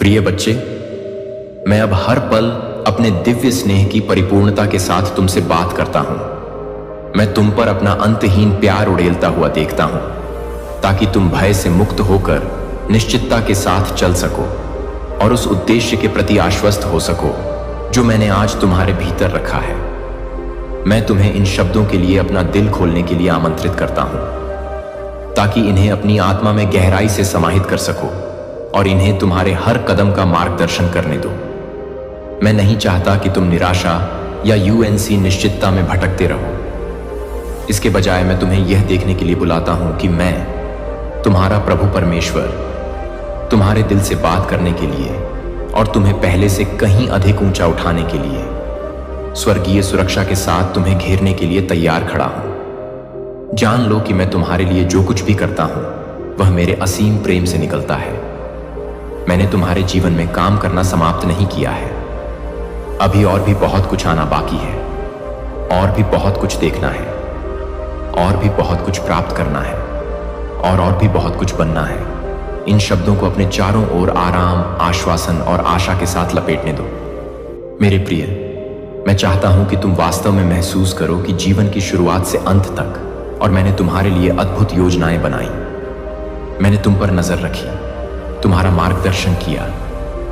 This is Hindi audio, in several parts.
प्रिय बच्चे, मैं अब हर पल अपने दिव्य स्नेह की परिपूर्णता के साथ तुमसे बात करता हूं। मैं तुम पर अपना अंतहीन प्यार उड़ेलता हुआ देखता हूं, ताकि तुम भय से मुक्त होकर निश्चितता के साथ चल सको और उस उद्देश्य के प्रति आश्वस्त हो सको जो मैंने आज तुम्हारे भीतर रखा है। मैं तुम्हें इन शब्दों के लिए अपना दिल खोलने के लिए आमंत्रित करता हूं, ताकि इन्हें अपनी आत्मा में गहराई से समाहित कर सको और इन्हें तुम्हारे हर कदम का मार्गदर्शन करने दो। मैं नहीं चाहता कि तुम निराशा या यूएनसी निश्चितता में भटकते रहो। इसके बजाय मैं तुम्हें यह देखने के लिए बुलाता हूं कि मैं, तुम्हारा प्रभु परमेश्वर, तुम्हारे दिल से बात करने के लिए और तुम्हें पहले से कहीं अधिक ऊंचा उठाने के लिए स्वर्गीय सुरक्षा के साथ तुम्हें घेरने के लिए तैयार खड़ा हूं। जान लो कि मैं तुम्हारे लिए जो कुछ भी करता हूं वह मेरे असीम प्रेम से निकलता है। मैंने तुम्हारे जीवन में काम करना समाप्त नहीं किया है। अभी और भी बहुत कुछ आना बाकी है, और भी बहुत कुछ देखना है, और भी बहुत कुछ प्राप्त करना है, और भी बहुत कुछ बनना है। इन शब्दों को अपने चारों ओर आराम, आश्वासन और आशा के साथ लपेटने दो। मेरे प्रिय, मैं चाहता हूं कि तुम वास्तव में महसूस करो कि जीवन की शुरुआत से अंत तक और मैंने तुम्हारे लिए अद्भुत योजनाएं बनाई। मैंने तुम पर नजर रखी, तुम्हारा मार्गदर्शन किया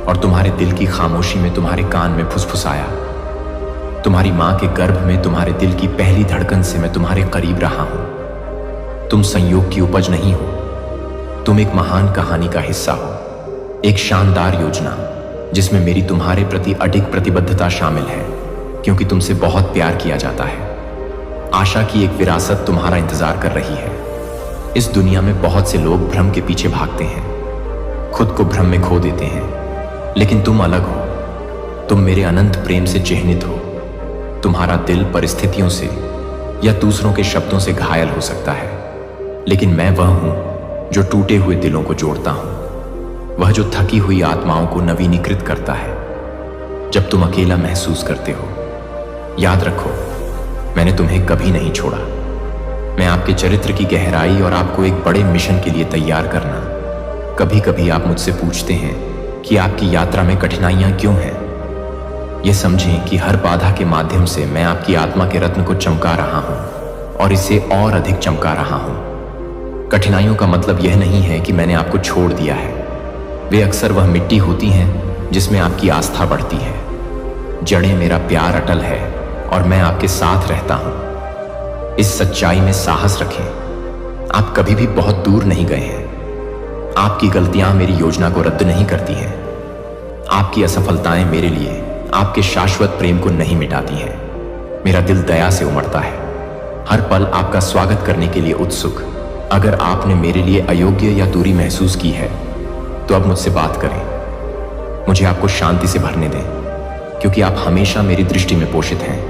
और तुम्हारे दिल की खामोशी में तुम्हारे कान में फुसफुसाया। तुम्हारी मां के गर्भ में तुम्हारे दिल की पहली धड़कन से मैं तुम्हारे करीब रहा हूं। तुम संयोग की उपज नहीं हो, तुम एक महान कहानी का हिस्सा हो, एक शानदार योजना जिसमें मेरी तुम्हारे प्रति अडिग प्रतिबद्धता शामिल है, क्योंकि तुमसे बहुत प्यार किया जाता है। आशा की एक विरासत तुम्हारा इंतजार कर रही है। इस दुनिया में बहुत से लोग भ्रम के पीछे भागते हैं, खुद को भ्रम में खो देते हैं, लेकिन तुम अलग हो। तुम मेरे अनंत प्रेम से चिह्नित हो। तुम्हारा दिल परिस्थितियों से या दूसरों के शब्दों से घायल हो सकता है, लेकिन मैं वह हूं जो टूटे हुए दिलों को जोड़ता हूं, वह जो थकी हुई आत्माओं को नवीनीकृत करता है जब तुम अकेला महसूस करते हो। याद रखो, मैंने तुम्हें कभी नहीं छोड़ा। मैं आपके चरित्र की गहराई और आपको एक बड़े मिशन के लिए तैयार करना। कभी कभी आप मुझसे पूछते हैं कि आपकी यात्रा में कठिनाइयां क्यों हैं। यह समझें कि हर बाधा के माध्यम से मैं आपकी आत्मा के रत्न को चमका रहा हूं और इसे और अधिक चमका रहा हूं। कठिनाइयों का मतलब यह नहीं है कि मैंने आपको छोड़ दिया है। वे अक्सर वह मिट्टी होती हैं जिसमें आपकी आस्था बढ़ती है। जड़ें मेरा प्यार अटल है और मैं आपके साथ रहता हूं। इस सच्चाई में साहस रखें। आप कभी भी बहुत दूर नहीं गए हैं। आपकी गलतियां मेरी योजना को रद्द नहीं करती हैं। आपकी असफलताएं मेरे लिए आपके शाश्वत प्रेम को नहीं मिटाती हैं। मेरा दिल दया से उमड़ता है, हर पल आपका स्वागत करने के लिए उत्सुक। अगर आपने मेरे लिए अयोग्य या दूरी महसूस की है तो अब मुझसे बात करें। मुझे आपको शांति से भरने दें, क्योंकि आप हमेशा मेरी दृष्टि में पोषित हैं।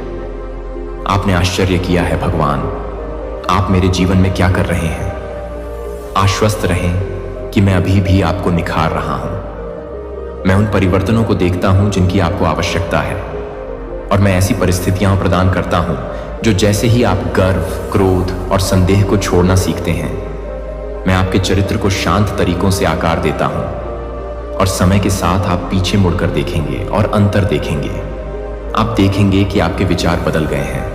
आपने आश्चर्य किया है भगवान, आप मेरे जीवन में क्या कर रहे हैं। आश्वस्त रहें कि मैं अभी भी आपको निखार रहा हूं। मैं उन परिवर्तनों को देखता हूं जिनकी आपको आवश्यकता है, और मैं ऐसी परिस्थितियां प्रदान करता हूं जो जैसे ही आप गर्व, क्रोध और संदेह को छोड़ना सीखते हैं, मैं आपके चरित्र को शांत तरीकों से आकार देता हूं। और समय के साथ आप पीछे मुड़कर देखेंगे और अंतर देखेंगे। आप देखेंगे कि आपके विचार बदल गए हैं,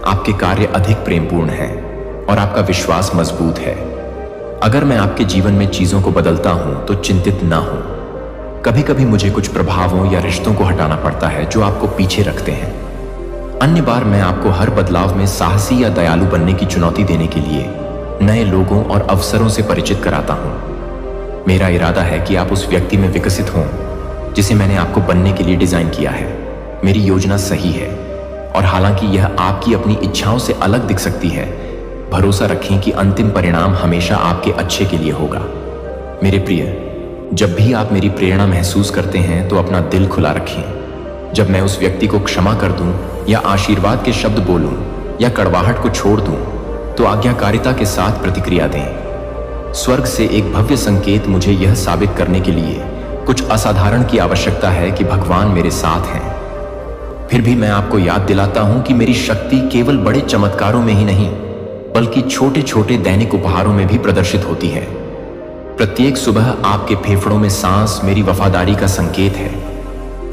आपके कार्य अधिक प्रेमपूर्ण हैं और आपका विश्वास मजबूत है। अगर मैं आपके जीवन में चीजों को बदलता हूं तो चिंतित ना हो। कभी कभी मुझे कुछ प्रभावों या रिश्तों को हटाना पड़ता है जो आपको पीछे रखते हैं। अन्य बार मैं आपको हर बदलाव में साहसी या दयालु बनने की चुनौती देने के लिए नए लोगों और अवसरों से परिचित कराता हूं। मेरा इरादा है कि आप उस व्यक्ति में विकसित हों जिसे मैंने आपको बनने के लिए डिजाइन किया है। मेरी योजना सही है, और हालांकि यह आपकी अपनी इच्छाओं से अलग दिख सकती है, भरोसा रखें कि अंतिम परिणाम हमेशा आपके अच्छे के लिए होगा। मेरे प्रिय, जब भी आप मेरी प्रेरणा महसूस करते हैं तो अपना दिल खुला रखें। जब मैं उस व्यक्ति को क्षमा कर दूं या आशीर्वाद के शब्द बोलूं या कड़वाहट को छोड़ दूं, तो आज्ञाकारिता के साथ प्रतिक्रिया दें। स्वर्ग से एक भव्य संकेत मुझे यह साबित करने के लिए कुछ असाधारण की आवश्यकता है कि भगवान मेरे साथ हैं। फिर भी मैं आपको याद दिलाता हूं कि मेरी शक्ति केवल बड़े चमत्कारों में ही नहीं, बल्कि छोटे छोटे दैनिक उपहारों में भी प्रदर्शित होती है। प्रत्येक सुबह आपके फेफड़ों में सांस मेरी वफादारी का संकेत है।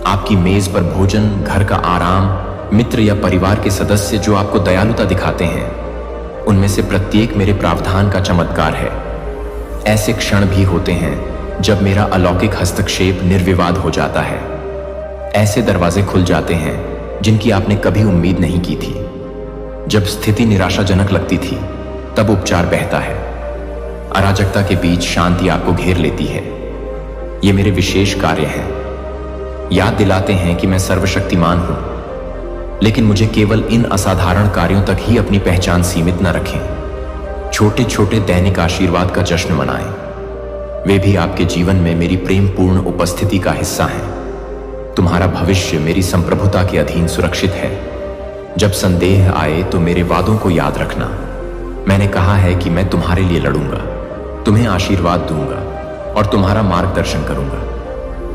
आपकी मेज पर भोजन, घर का आराम, मित्र या परिवार के सदस्य जो आपको दयालुता दिखाते हैं, उनमें से प्रत्येक मेरे प्रावधान का चमत्कार है। ऐसे क्षण भी होते हैं जब मेरा अलौकिक हस्तक्षेप निर्विवाद हो जाता है। ऐसे दरवाजे खुल जाते हैं जिनकी आपने कभी उम्मीद नहीं की थी। जब स्थिति निराशाजनक लगती थी, तब उपचार बहता है। अराजकता के बीच शांति आपको घेर लेती है। ये मेरे विशेष कार्य हैं। याद दिलाते हैं कि मैं सर्वशक्तिमान हूं, लेकिन मुझे केवल इन असाधारण कार्यों तक ही अपनी पहचान सीमित न रखें। छोटे छोटे दैनिक आशीर्वाद का जश्न मनाएं। वे भी आपके जीवन में मेरी प्रेमपूर्ण उपस्थिति का हिस्सा हैं। तुम्हारा भविष्य मेरी संप्रभुता के अधीन सुरक्षित है। जब संदेह आए तो मेरे वादों को याद रखना। मैंने कहा है कि मैं तुम्हारे लिए लड़ूंगा, तुम्हें आशीर्वाद दूंगा और तुम्हारा मार्गदर्शन करूंगा।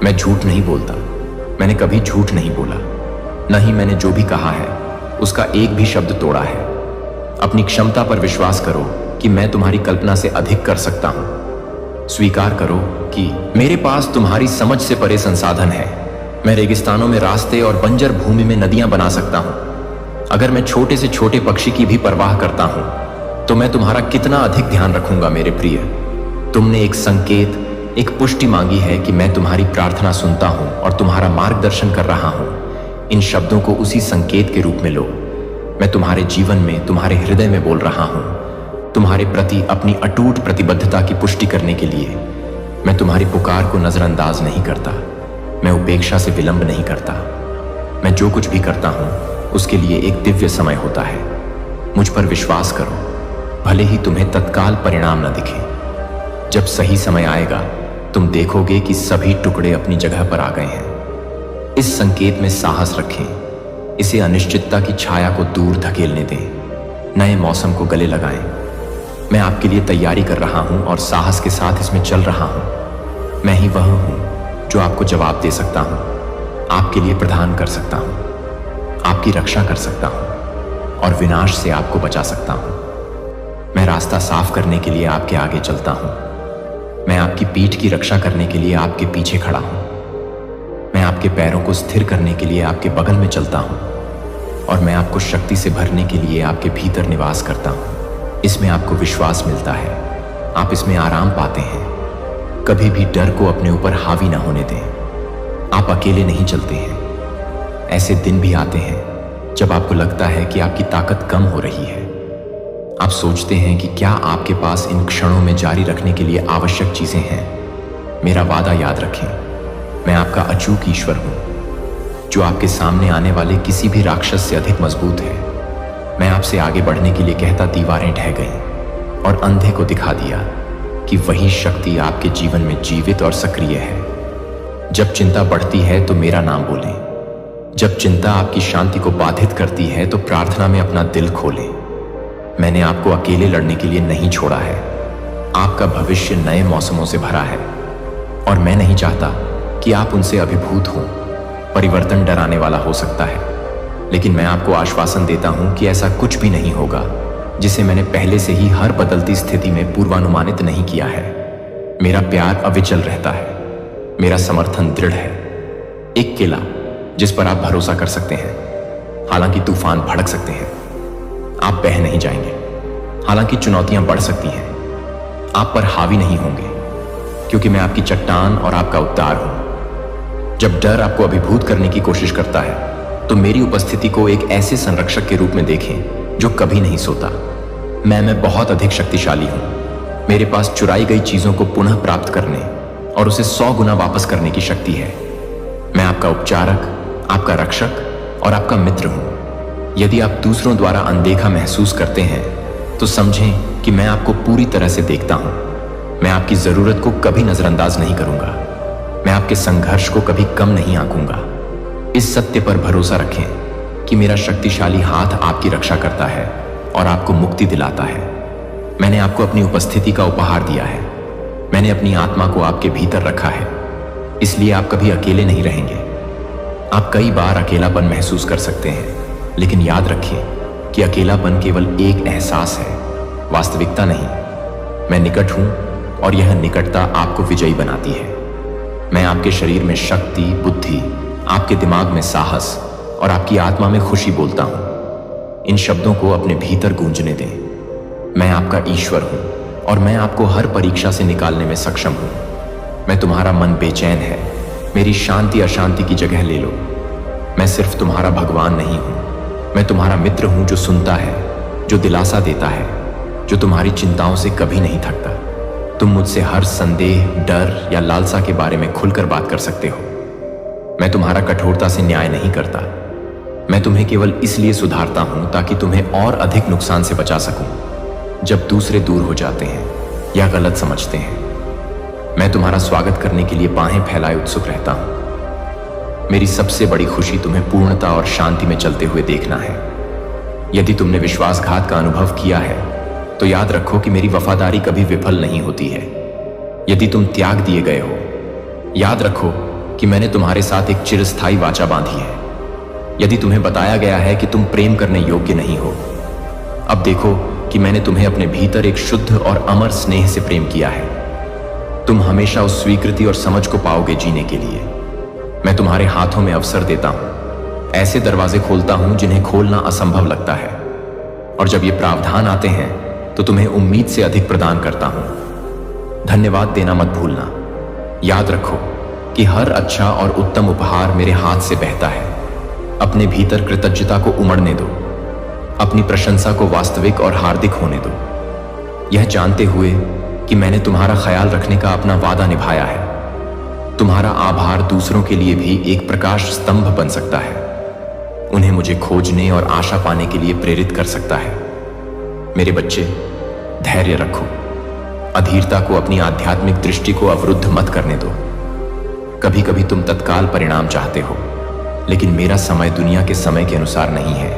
मैं झूठ नहीं बोलता। मैंने कभी झूठ नहीं बोला। न ही मैंने जो भी कहा है उसका एक भी शब्द तोड़ा है। अपनी क्षमता पर विश्वास करो कि मैं तुम्हारी कल्पना से अधिक कर सकता हूं। स्वीकार करो कि मेरे पास तुम्हारी समझ से परे संसाधन है। मैं रेगिस्तानों में रास्ते और बंजर भूमि में नदियां बना सकता हूं। अगर मैं छोटे से छोटे पक्षी की भी परवाह करता हूं, तो मैं तुम्हारा कितना अधिक ध्यान रखूंगा मेरे प्रिय। तुमने एक संकेत, एक पुष्टि मांगी है कि मैं तुम्हारी प्रार्थना सुनता हूं और तुम्हारा मार्गदर्शन कर रहा हूं। इन शब्दों को उसी संकेत के रूप में लो। मैं तुम्हारे जीवन में, तुम्हारे हृदय में बोल रहा हूं, तुम्हारे प्रति अपनी अटूट प्रतिबद्धता की पुष्टि करने के लिए। मैं तुम्हारी पुकार को नजरअंदाज नहीं करता। मैं उपेक्षा से विलंब नहीं करता। मैं जो कुछ भी करता हूं उसके लिए एक दिव्य समय होता है। मुझ पर विश्वास करो, भले ही तुम्हें तत्काल परिणाम न दिखे। जब सही समय आएगा, तुम देखोगे कि सभी टुकड़े अपनी जगह पर आ गए हैं। इस संकेत में साहस रखें। इसे अनिश्चितता की छाया को दूर धकेलने दें। नए मौसम को गले लगाएं। मैं आपके लिए तैयारी कर रहा हूं और साहस के साथ इसमें चल रहा हूं। मैं ही वह हूं जो आपको जवाब दे सकता हूं, आपके लिए प्रदान कर सकता हूं, आपकी रक्षा कर सकता हूं और विनाश से आपको बचा सकता हूं। मैं रास्ता साफ करने के लिए आपके आगे चलता हूं। मैं आपकी पीठ की रक्षा करने के लिए आपके पीछे खड़ा हूं। मैं आपके पैरों को स्थिर करने के लिए आपके बगल में चलता हूं और मैं आपको शक्ति से भरने के लिए आपके भीतर निवास करता हूं। इसमें आपको विश्वास मिलता है। आप इसमें आराम पाते हैं। कभी भी डर को अपने ऊपर हावी न होने दें। आप अकेले नहीं चलते हैं। ऐसे दिन भी आते हैं जब आपको लगता है कि आपकी ताकत कम हो रही है। आप सोचते हैं कि क्या आपके पास इन क्षणों में जारी रखने के लिए आवश्यक चीजें हैं। मेरा वादा याद रखें। मैं आपका अचूक ईश्वर हूं, जो आपके सामने आने वाले किसी भी राक्षस से अधिक मजबूत है। मैं आपसे आगे बढ़ने के लिए कहता दीवारें ढह गईं और अंधे को दिखा दिया कि वही शक्ति आपके जीवन में जीवित और सक्रिय है। जब चिंता बढ़ती है तो मेरा नाम बोलें। जब चिंता आपकी शांति को बाधित करती है तो प्रार्थना में अपना दिल खोलें। मैंने आपको अकेले लड़ने के लिए नहीं छोड़ा है। आपका भविष्य नए मौसमों से भरा है और मैं नहीं चाहता कि आप उनसे अभिभूत हों। परिवर्तन डराने वाला हो सकता है, लेकिन मैं आपको आश्वासन देता हूं कि ऐसा कुछ भी नहीं होगा जिसे मैंने पहले से ही हर बदलती स्थिति में पूर्वानुमानित नहीं किया है। मेरा प्यार अविचल रहता है। मेरा समर्थन दृढ़ है। एक किला जिस पर आप भरोसा कर सकते हैं। हालांकि तूफान भड़क सकते हैं, आप बह नहीं जाएंगे। हालांकि चुनौतियां बढ़ सकती हैं, आप पर हावी नहीं होंगे, क्योंकि मैं आपकी चट्टान और आपका उद्धार हूं। जब डर आपको अभिभूत करने की कोशिश करता है, तो मेरी उपस्थिति को एक ऐसे संरक्षक के रूप में देखें जो कभी नहीं सोता। मैं बहुत अधिक शक्तिशाली हूं। मेरे पास चुराई गई चीजों को पुनः प्राप्त करने और उसे 100 गुना वापस करने की शक्ति है। मैं आपका उपचारक, आपका रक्षक और आपका मित्र हूं। यदि आप दूसरों द्वारा अनदेखा महसूस करते हैं, तो समझें कि मैं आपको पूरी तरह से देखता हूं। मैं आपकी जरूरत को कभी नजरअंदाज नहीं करूंगा। मैं आपके संघर्ष को कभी कम नहीं आंकूंगा। इस सत्य पर भरोसा रखें कि मेरा शक्तिशाली हाथ आपकी रक्षा करता है और आपको मुक्ति दिलाता है। मैंने आपको अपनी उपस्थिति का उपहार दिया है। मैंने अपनी आत्मा को आपके भीतर रखा है, इसलिए आप कभी अकेले नहीं रहेंगे। आप कई बार अकेलापन महसूस कर सकते हैं, लेकिन याद रखिए कि अकेलापन केवल एक एहसास है, वास्तविकता नहीं। मैं निकट हूं और यह निकटता आपको विजयी बनाती है। मैं आपके शरीर में शक्ति, बुद्धि, आपके दिमाग में साहस और आपकी आत्मा में खुशी बोलता हूं। इन शब्दों को अपने भीतर गूंजने दें। मैं आपका ईश्वर हूं और मैं आपको हर परीक्षा से निकालने में सक्षम हूं। मैं तुम्हारा मन बेचैन है, मेरी शांति अशांति की जगह ले लो। मैं सिर्फ तुम्हारा भगवान नहीं हूं, मैं तुम्हारा मित्र हूं जो सुनता है, जो दिलासा देता है, जो तुम्हारी चिंताओं से कभी नहीं थकता। तुम मुझसे हर संदेह, डर या लालसा के बारे में खुलकर बात कर सकते हो। मैं तुम्हारा कठोरता से न्याय नहीं करता। मैं तुम्हें केवल इसलिए सुधारता हूं ताकि तुम्हें और अधिक नुकसान से बचा सकूं जब दूसरे दूर हो जाते हैं या गलत समझते हैं। मैं तुम्हारा स्वागत करने के लिए बाहें फैलाए उत्सुक रहता हूं। मेरी सबसे बड़ी खुशी तुम्हें पूर्णता और शांति में चलते हुए देखना है। यदि तुमने विश्वासघात का अनुभव किया है तो याद रखो कि मेरी वफादारी कभी विफल नहीं होती है। यदि तुम त्याग दिए गए हो, याद रखो कि मैंने तुम्हारे साथ एक चिरस्थायी वाचा बांधी है। यदि तुम्हें बताया गया है कि तुम प्रेम करने योग्य नहीं हो, अब देखो कि मैंने तुम्हें अपने भीतर एक शुद्ध और अमर स्नेह से प्रेम किया है। तुम हमेशा उस स्वीकृति और समझ को पाओगे जीने के लिए। मैं तुम्हारे हाथों में अवसर देता हूं, ऐसे दरवाजे खोलता हूं जिन्हें खोलना असंभव लगता है, और जब ये प्रावधान आते हैं तो तुम्हें उम्मीद से अधिक प्रदान करता हूं। धन्यवाद देना मत भूलना। याद रखो कि हर अच्छा और उत्तम उपहार मेरे हाथ से बहता है। अपने भीतर कृतज्ञता को उमड़ने दो, अपनी प्रशंसा को वास्तविक और हार्दिक होने दो, यह जानते हुए कि मैंने तुम्हारा ख्याल रखने का अपना वादा निभाया है। तुम्हारा आभार दूसरों के लिए भी एक प्रकाश स्तंभ बन सकता है, उन्हें मुझे खोजने और आशा पाने के लिए प्रेरित कर सकता है। मेरे बच्चे, धैर्य रखो। अधीरता को अपनी आध्यात्मिक दृष्टि को अवरुद्ध मत करने दो। कभी कभी तुम तत्काल परिणाम चाहते हो, लेकिन मेरा समय दुनिया के समय के अनुसार नहीं है।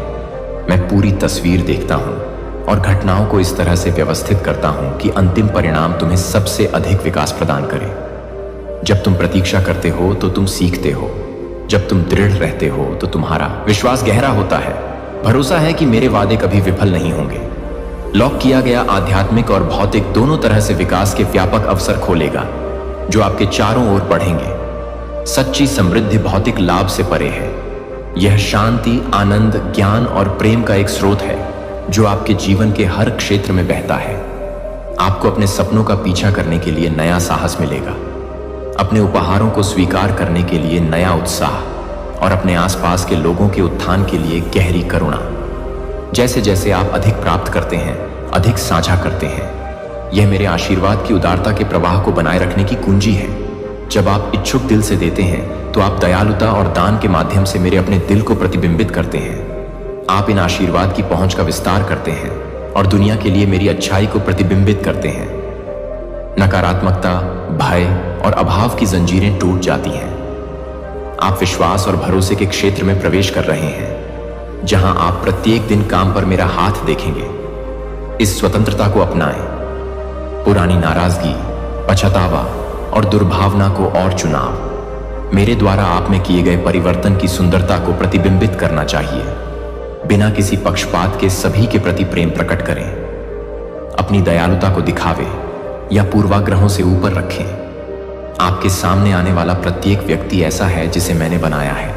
मैं पूरी तस्वीर देखता हूं और घटनाओं को इस तरह से व्यवस्थित करता हूं कि अंतिम परिणाम तुम्हें सबसे अधिक विकास प्रदान करे। जब तुम प्रतीक्षा करते हो तो तुम सीखते हो। जब तुम दृढ़ रहते हो तो तुम्हारा विश्वास गहरा होता है। भरोसा है कि मेरे वादे कभी विफल नहीं होंगे। लॉक किया गया आध्यात्मिक और भौतिक दोनों तरह से विकास के व्यापक अवसर खोलेगा जो आपके चारों ओर बढ़ेंगे। सच्ची समृद्धि भौतिक लाभ से परे है। यह शांति, आनंद, ज्ञान और प्रेम का एक स्रोत है जो आपके जीवन के हर क्षेत्र में बहता है। आपको अपने सपनों का पीछा करने के लिए नया साहस मिलेगा, अपने उपहारों को स्वीकार करने के लिए नया उत्साह, और अपने आसपास के लोगों के उत्थान के लिए गहरी करुणा। जैसे जैसे आप अधिक प्राप्त करते हैं, अधिक साझा करते हैं, यह मेरे आशीर्वाद की उदारता के प्रवाह को बनाए रखने की कुंजी है। जब आप इच्छुक दिल से देते हैं तो आप दयालुता और दान के माध्यम से मेरे अपने दिल को प्रतिबिंबित करते हैं। आप इन आशीर्वाद की पहुंच का विस्तार करते हैं और दुनिया के लिए मेरी अच्छाई को प्रतिबिंबित करते हैं। नकारात्मकता, भय और अभाव की जंजीरें टूट जाती हैं। आप विश्वास और भरोसे के क्षेत्र में प्रवेश कर रहे हैं, जहां आप प्रत्येक दिन काम पर मेरा हाथ देखेंगे। इस स्वतंत्रता को अपनाएं। पुरानी नाराजगी, पछतावा और दुर्भावना को और चुनाव मेरे द्वारा आप में किए गए परिवर्तन की सुंदरता को प्रतिबिंबित करना चाहिए। बिना किसी पक्षपात के सभी के प्रति प्रेम प्रकट करें। अपनी दयालुता को दिखावे या पूर्वाग्रहों से ऊपर रखें। आपके सामने आने वाला प्रत्येक व्यक्ति ऐसा है जिसे मैंने बनाया है,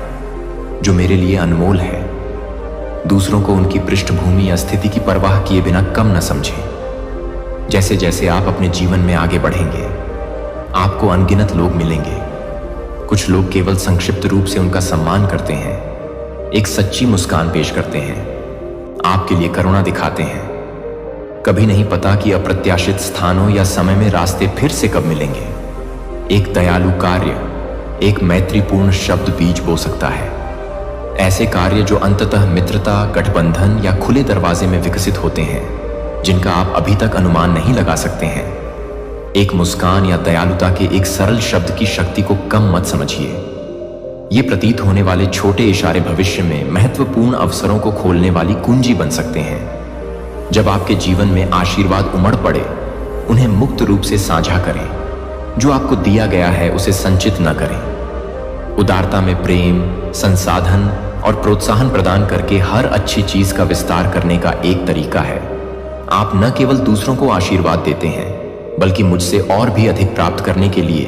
जो मेरे लिए अनमोल है। दूसरों को उनकी पृष्ठभूमि या स्थिति की परवाह किए बिना कम न समझें। जैसे जैसे आप अपने जीवन में आगे बढ़ेंगे, आपको अनगिनत लोग मिलेंगे। कुछ लोग केवल संक्षिप्त रूप से उनका सम्मान करते हैं, एक सच्ची मुस्कान पेश करते हैं, आपके लिए करुणा दिखाते हैं। कभी नहीं पता कि अप्रत्याशित स्थानों या समय में रास्ते फिर से कब मिलेंगे। एक दयालु कार्य, एक मैत्रीपूर्ण शब्द बीज बो सकता है। ऐसे कार्य जो अंततः मित्रता, गठबंधन या खुले दरवाजे में विकसित होते हैं, जिनका आप अभी तक अनुमान नहीं लगा सकते हैं। एक मुस्कान या दयालुता के एक सरल शब्द की शक्ति को कम मत समझिए। ये प्रतीत होने वाले छोटे इशारे भविष्य में महत्वपूर्ण अवसरों को खोलने वाली कुंजी बन सकते हैं। जब आपके जीवन में आशीर्वाद उमड़ पड़े, उन्हें मुक्त रूप से साझा करें। जो आपको दिया गया है उसे संचित न करें। उदारता में प्रेम, संसाधन और प्रोत्साहन प्रदान करके हर अच्छी चीज का विस्तार करने का एक तरीका है। आप न केवल दूसरों को आशीर्वाद देते हैं, बल्कि मुझसे और भी अधिक प्राप्त करने के लिए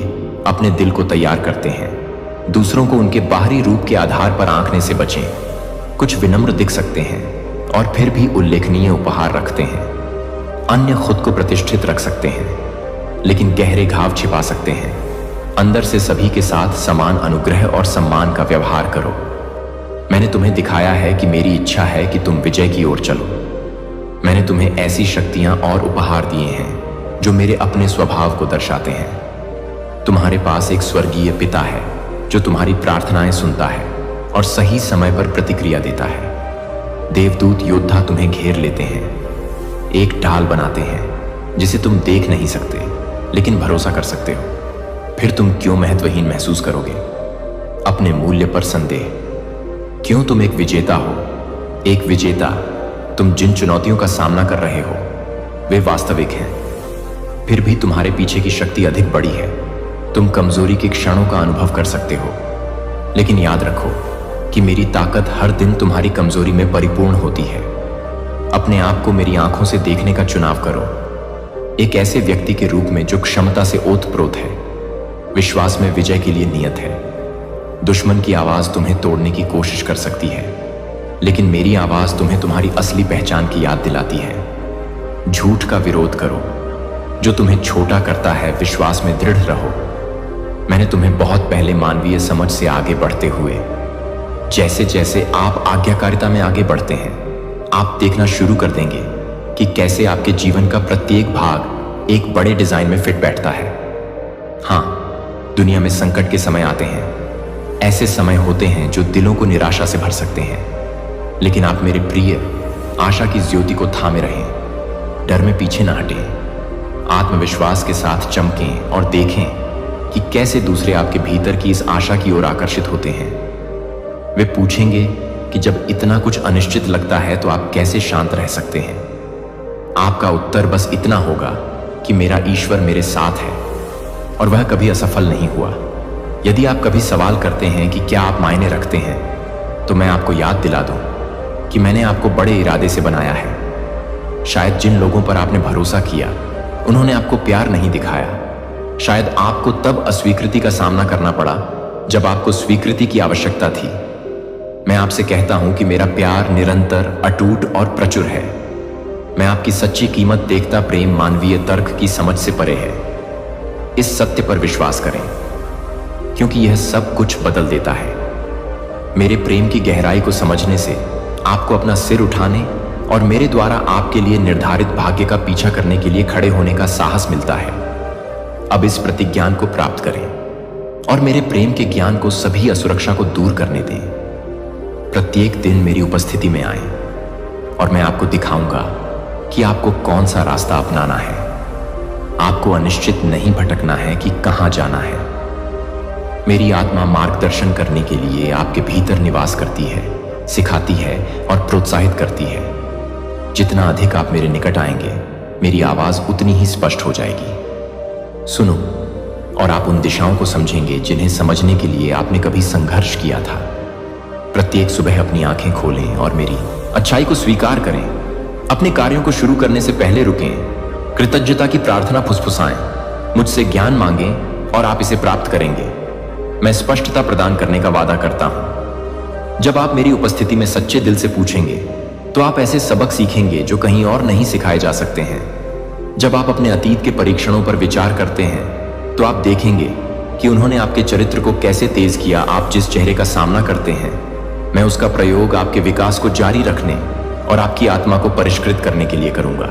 अपने दिल को तैयार करते हैं। दूसरों को उनके बाहरी रूप के आधार पर आंकने से बचें। कुछ विनम्र दिख सकते हैं और फिर भी उल्लेखनीय उपहार रखते हैं। अन्य खुद को प्रतिष्ठित रख सकते हैं, लेकिन गहरे घाव छिपा सकते हैं। अंदर से सभी के साथ समान अनुग्रह और सम्मान का व्यवहार करो। मैंने तुम्हें दिखाया है कि मेरी इच्छा है कि तुम विजय की ओर चलो। मैंने तुम्हें ऐसी शक्तियां और उपहार दिए हैं जो मेरे अपने स्वभाव को दर्शाते हैं। तुम्हारे पास एक स्वर्गीय पिता है जो तुम्हारी प्रार्थनाएं सुनता है और सही समय पर प्रतिक्रिया देता है। देवदूत योद्धा तुम्हें घेर लेते हैं, एक ढाल बनाते हैं जिसे तुम देख नहीं सकते लेकिन भरोसा कर सकते हो। फिर तुम क्यों महत्वहीन महसूस करोगे? अपने मूल्य पर संदेह। क्यों तुम एक विजेता हो? एक विजेता। तुम जिन चुनौतियों का सामना कर रहे हो वे वास्तविक हैं। फिर भी तुम्हारे पीछे की शक्ति अधिक बड़ी है। तुम कमजोरी के क्षणों का अनुभव कर सकते हो, लेकिन याद रखो कि मेरी ताकत हर दिन तुम्हारी कमजोरी में परिपूर्ण होती है। अपने आप को मेरी आंखों से देखने का चुनाव करो, एक ऐसे व्यक्ति के रूप में जो क्षमता से ओतप्रोत है, विश्वास में विजय के लिए नियत है। दुश्मन की आवाज तुम्हें तोड़ने की कोशिश कर सकती है, लेकिन मेरी आवाज तुम्हें तुम्हारी असली पहचान की याद दिलाती है। झूठ का विरोध करो जो तुम्हें छोटा करता है, विश्वास में दृढ़ रहो। मैंने तुम्हें बहुत पहले मानवीय समझ से आगे बढ़ते हुए, जैसे जैसे आप आज्ञाकारिता में आगे बढ़ते हैं, आप देखना शुरू कर देंगे कि कैसे आपके जीवन का प्रत्येक भाग एक बड़े डिजाइन में फिट बैठता है। हाँ, दुनिया में संकट के समय आते हैं। ऐसे समय होते हैं जो दिलों को निराशा से भर सकते हैं, लेकिन आप मेरे प्रिय आशा की ज्योति को थामे रहें। डर में पीछे ना हटें, आत्मविश्वास के साथ चमकें और देखें कि कैसे दूसरे आपके भीतर की इस आशा की ओर आकर्षित होते हैं। वे पूछेंगे कि जब इतना कुछ अनिश्चित लगता है तो आप कैसे शांत रह सकते हैं? आपका उत्तर बस इतना होगा कि मेरा ईश्वर मेरे साथ है और वह कभी असफल नहीं हुआ। यदि आप कभी सवाल करते हैं कि क्या आप मायने रखते हैं, तो मैं आपको याद दिला दूं कि मैंने आपको बड़े इरादे से बनाया है। शायद जिन लोगों पर आपने भरोसा किया उन्होंने आपको प्यार नहीं दिखाया। शायद आपको तब अस्वीकृति का सामना करना पड़ा जब आपको स्वीकृति की आवश्यकता थी। मैं आपसे कहता हूं कि मेरा प्यार निरंतर, अटूट और प्रचुर है। मैं आपकी सच्ची कीमत देखता प्रेम मानवीय तर्क की समझ से परे है। इस सत्य पर विश्वास करें, क्योंकि यह सब कुछ बदल देता है। मेरे प्रेम की गहराई को समझने से आपको अपना सिर उठाने और मेरे द्वारा आपके लिए निर्धारित भाग्य का पीछा करने के लिए खड़े होने का साहस मिलता है। अब इस प्रतिज्ञान को प्राप्त करें और मेरे प्रेम के ज्ञान को सभी असुरक्षा को दूर करने दें। प्रत्येक दिन मेरी उपस्थिति में आएं और मैं आपको दिखाऊंगा कि आपको कौन सा रास्ता अपनाना है। आपको अनिश्चित नहीं भटकना है कि कहां जाना है। मेरी आत्मा मार्गदर्शन करने के लिए आपके भीतर निवास करती है, सिखाती है और प्रोत्साहित करती है। जितना अधिक आप मेरे निकट आएंगे, मेरी आवाज उतनी ही स्पष्ट हो जाएगी। सुनो और आप उन दिशाओं को समझेंगे जिन्हें समझने के लिए आपने कभी संघर्ष किया था। प्रत्येक सुबह अपनी आंखें खोलें और मेरी अच्छाई को स्वीकार करें। अपने कार्यों को शुरू करने से पहले रुकें। कृतज्ञता की प्रार्थना फुसफुसाएं। मुझसे ज्ञान मांगें और आप इसे प्राप्त करेंगे। मैं स्पष्टता प्रदान करने का वादा करता हूं। जब आप मेरी उपस्थिति में सच्चे दिल से पूछेंगे तो आप ऐसे सबक सीखेंगे जो कहीं और नहीं सिखाए जा सकते हैं। जब आप अपने अतीत के परीक्षणों पर विचार करते हैं तो आप देखेंगे कि उन्होंने आपके चरित्र को कैसे तेज किया। आप जिस चेहरे का सामना करते हैं, मैं उसका प्रयोग आपके विकास को जारी रखने और आपकी आत्मा को परिष्कृत करने के लिए करूंगा।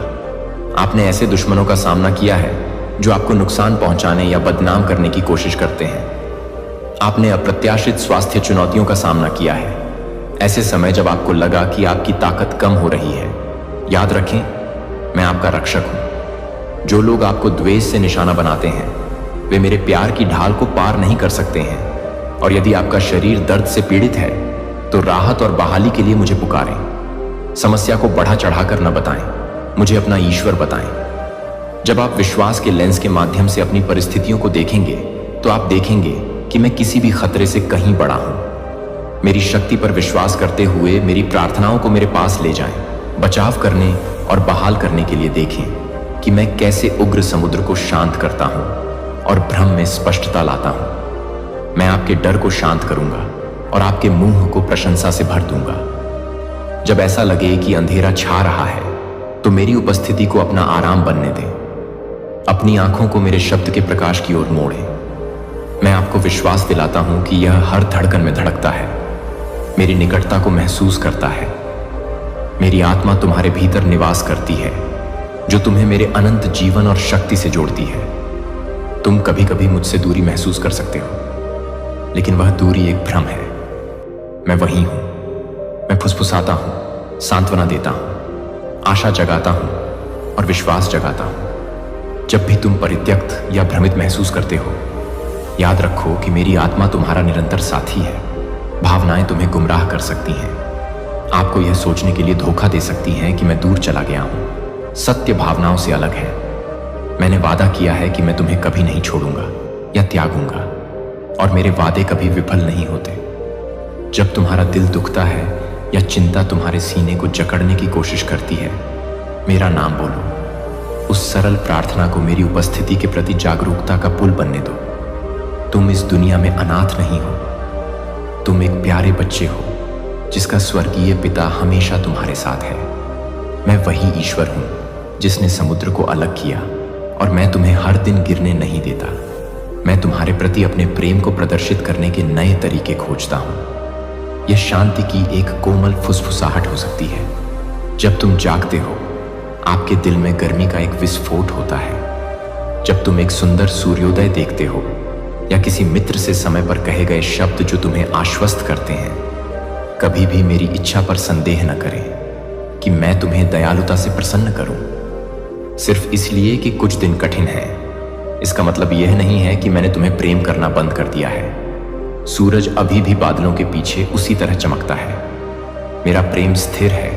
आपने ऐसे दुश्मनों का सामना किया है जो आपको नुकसान पहुंचाने या बदनाम करने की कोशिश करते हैं। आपने अप्रत्याशित स्वास्थ्य चुनौतियों का सामना किया है, ऐसे समय जब आपको लगा कि आपकी ताकत कम हो रही है। याद रखें, मैं आपका रक्षक हूं। जो लोग आपको द्वेष से निशाना बनाते हैं, वे मेरे प्यार की ढाल को पार नहीं कर सकते हैं। और यदि आपका शरीर दर्द से पीड़ित है तो राहत और बहाली के लिए मुझे पुकारें। समस्या को बढ़ा चढ़ाकर न बताएं, मुझे अपना ईश्वर बताएं। जब आप विश्वास के लेंस के माध्यम से अपनी परिस्थितियों को देखेंगे तो आप देखेंगे कि मैं किसी भी खतरे से कहीं बड़ा हूं। मेरी शक्ति पर विश्वास करते हुए मेरी प्रार्थनाओं को मेरे पास ले जाएं। बचाव करने और बहाल करने के लिए देखें कि मैं कैसे उग्र समुद्र को शांत करता हूं और भ्रम में स्पष्टता लाता हूं। मैं आपके डर को शांत करूंगा और आपके मुंह को प्रशंसा से भर दूंगा। जब ऐसा लगे कि अंधेरा छा रहा है तो मेरी उपस्थिति को अपना आराम बनने दें। अपनी आंखों को मेरे शब्द के प्रकाश की ओर मोड़ें। मैं आपको विश्वास दिलाता हूं कि यह हर धड़कन में धड़कता है, मेरी निकटता को महसूस करता है। मेरी आत्मा तुम्हारे भीतर निवास करती है, जो तुम्हें मेरे अनंत जीवन और शक्ति से जोड़ती है। तुम कभी कभी मुझसे दूरी महसूस कर सकते हो, लेकिन वह दूरी एक भ्रम है। मैं वहीं हूं। मैं फुसफुसाता हूं, सांत्वना देता हूं, आशा जगाता हूं और विश्वास जगाता हूं। जब भी तुम परित्यक्त या भ्रमित महसूस करते हो, याद रखो कि मेरी आत्मा तुम्हारा निरंतर साथी है। भावनाएं तुम्हें गुमराह कर सकती हैं, आपको यह सोचने के लिए धोखा दे सकती हैं कि मैं दूर चला गया हूं। सत्य भावनाओं से अलग है। मैंने वादा किया है कि मैं तुम्हें कभी नहीं छोड़ूंगा या त्यागूंगा, और मेरे वादे कभी विफल नहीं होते। जब तुम्हारा दिल दुखता है या चिंता तुम्हारे सीने को जकड़ने की कोशिश करती है, मेरा नाम बोलो। उस सरल प्रार्थना को मेरी उपस्थिति के प्रति जागरूकता का पुल बनने दो। तुम इस दुनिया में अनाथ नहीं हो। तुम एक प्यारे बच्चे हो जिसका स्वर्गीय पिता हमेशा तुम्हारे साथ है। मैं वही ईश्वर हूं जिसने समुद्र को अलग किया, और मैं तुम्हें हर दिन गिरने नहीं देता। मैं तुम्हारे प्रति अपने प्रेम को प्रदर्शित करने के नए तरीके खोजता हूं। यह शांति की एक कोमल फुसफुसाहट हो सकती है। जब तुम जागते हो, आपके दिल में गर्मी का एक विस्फोट होता है। जब तुम एक सुंदर सूर्योदय देखते हो या किसी मित्र से समय पर कहे गए शब्द जो तुम्हें आश्वस्त करते हैं, कभी भी मेरी इच्छा पर संदेह न करें कि मैं तुम्हें दयालुता से प्रसन्न करूं। सिर्फ इसलिए कि कुछ दिन कठिन हैं, इसका मतलब यह नहीं है कि मैंने तुम्हें प्रेम करना बंद कर दिया है। सूरज अभी भी बादलों के पीछे उसी तरह चमकता है। मेरा प्रेम स्थिर है,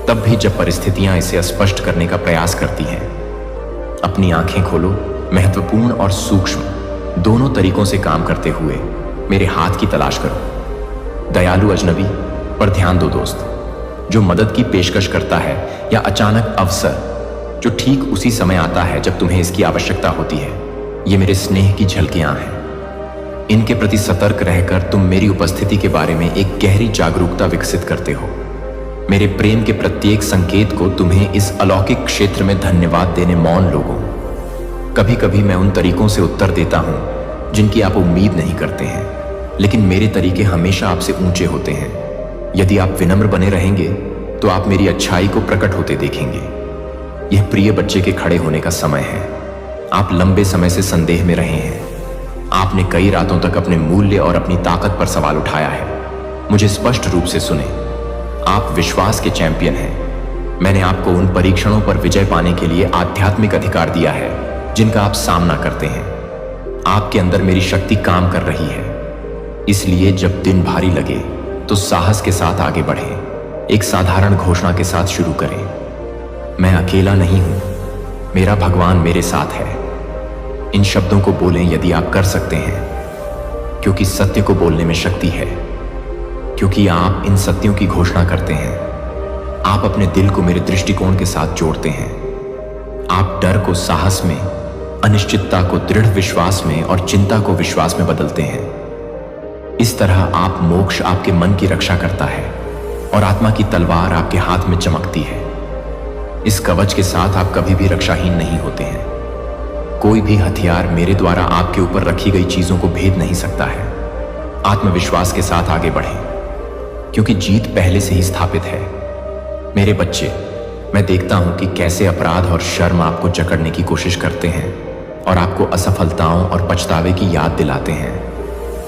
तब भी जब परिस्थितियां इसे स्पष्ट करने का प्रयास करती हैं। अपनी आंखें खोलो, महत्वपूर्ण और सूक्ष्म दोनों तरीकों से काम करते हुए मेरे हाथ की तलाश करो। दयालु अजनबी पर ध्यान दो दोस्त, जो मदद की पेशकश करता है, या अचानक अवसर जो ठीक उसी समय आता है जब तुम्हें इसकी आवश्यकता होती है। ये मेरे स्नेह की झलकियां हैं। इनके प्रति सतर्क रहकर तुम मेरी उपस्थिति के बारे में एक गहरी जागरूकता विकसित करते हो। मेरे प्रेम के प्रत्येक संकेत को तुम्हें इस अलौकिक क्षेत्र में धन्यवाद देने मौन लोगों। कभी कभी मैं उन तरीकों से उत्तर देता हूं जिनकी आप उम्मीद नहीं करते हैं, लेकिन मेरे तरीके हमेशा आपसे ऊंचे होते हैं। यदि आप विनम्र बने रहेंगे तो आप मेरी अच्छाई को प्रकट होते देखेंगे। यह प्रिय बच्चे के खड़े होने का समय है। आप लंबे समय से संदेह में रहे हैं। आपने कई रातों तक अपने मूल्य और अपनी ताकत पर सवाल उठाया है। मुझे स्पष्ट रूप से सुने, आप विश्वास के चैंपियन हैं। मैंने आपको उन परीक्षणों पर विजय पाने के लिए आध्यात्मिक अधिकार दिया है जिनका आप सामना करते हैं। आपके अंदर मेरी शक्ति काम कर रही है। इसलिए जब दिन भारी लगे तो साहस के साथ आगे बढ़ें। एक साधारण घोषणा के साथ शुरू करें, मैं अकेला नहीं हूं, मेरा भगवान मेरे साथ है। इन शब्दों को बोलें यदि आप कर सकते हैं, क्योंकि सत्य को बोलने में शक्ति है। क्योंकि आप इन सत्यों की घोषणा करते हैं, आप अपने दिल को मेरे दृष्टिकोण के साथ जोड़ते हैं। आप डर को साहस में, अनिश्चितता को दृढ़ विश्वास में और चिंता को विश्वास में बदलते हैं। इस तरह आप मोक्ष आपके मन की रक्षा करता है और आत्मा की तलवार आपके हाथ में चमकती है। इस कवच के साथ आप कभी भी रक्षाहीन नहीं होते हैं। कोई भी हथियार मेरे द्वारा आपके ऊपर रखी गई चीजों को भेद नहीं सकता है। आत्मविश्वास के साथ आगे बढ़ें, क्योंकि जीत पहले से ही स्थापित है। मेरे बच्चे, मैं देखता हूं कि कैसे अपराध और शर्म आपको जकड़ने की कोशिश करते हैं और आपको असफलताओं और पछतावे की याद दिलाते हैं।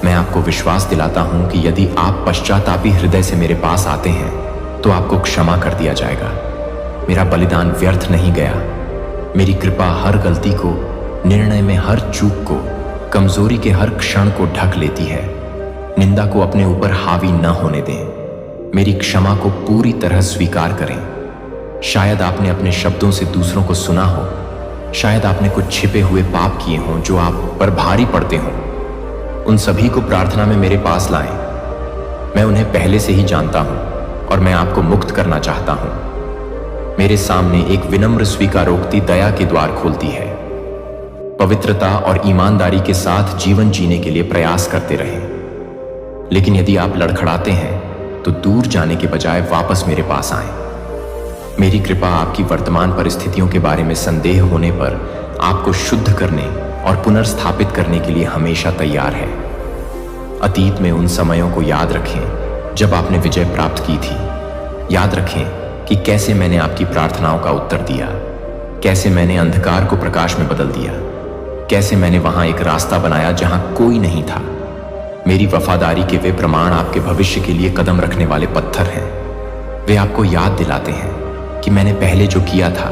मैं आपको विश्वास दिलाता हूं कि यदि आप पश्चातापी हृदय से मेरे पास आते हैं तो आपको क्षमा कर दिया जाएगा। मेरा बलिदान व्यर्थ नहीं गया। मेरी कृपा हर गलती को, निर्णय में हर चूक को, कमजोरी के हर क्षण को ढक लेती है। निंदा को अपने ऊपर हावी न होने दें। मेरी क्षमा को पूरी तरह स्वीकार करें। शायद आपने अपने शब्दों से दूसरों को सुना हो, शायद आपने कुछ छिपे हुए पाप किए हों जो आप पर भारी पड़ते हों। उन सभी को प्रार्थना में मेरे पास लाएं। मैं उन्हें पहले से ही जानता हूं और मैं आपको मुक्त करना चाहता हूं। मेरे सामने एक विनम्र स्वीकारोक्ति दया के द्वार खोलती है। पवित्रता और ईमानदारी के साथ जीवन जीने के लिए प्रयास करते रहें। लेकिन यदि आप लड़खड़ाते हैं तो दूर जाने के बजाय वापस मेरे पास आएं। मेरी कृपा आपकी वर्तमान परिस्थितियों के बारे में संदेह होने पर आपको शुद्ध करने और पुनर्स्थापित करने के लिए हमेशा तैयार है। अतीत में उन समयों को याद रखें जब आपने विजय प्राप्त की थी। याद रखें कि कैसे मैंने आपकी प्रार्थनाओं का उत्तर दिया, कैसे मैंने अंधकार को प्रकाश में बदल दिया, कैसे मैंने वहां एक रास्ता बनाया जहां कोई नहीं था। मेरी वफादारी के वे प्रमाण आपके भविष्य के लिए कदम रखने वाले पत्थर हैं। वे आपको याद दिलाते हैं कि मैंने पहले जो किया था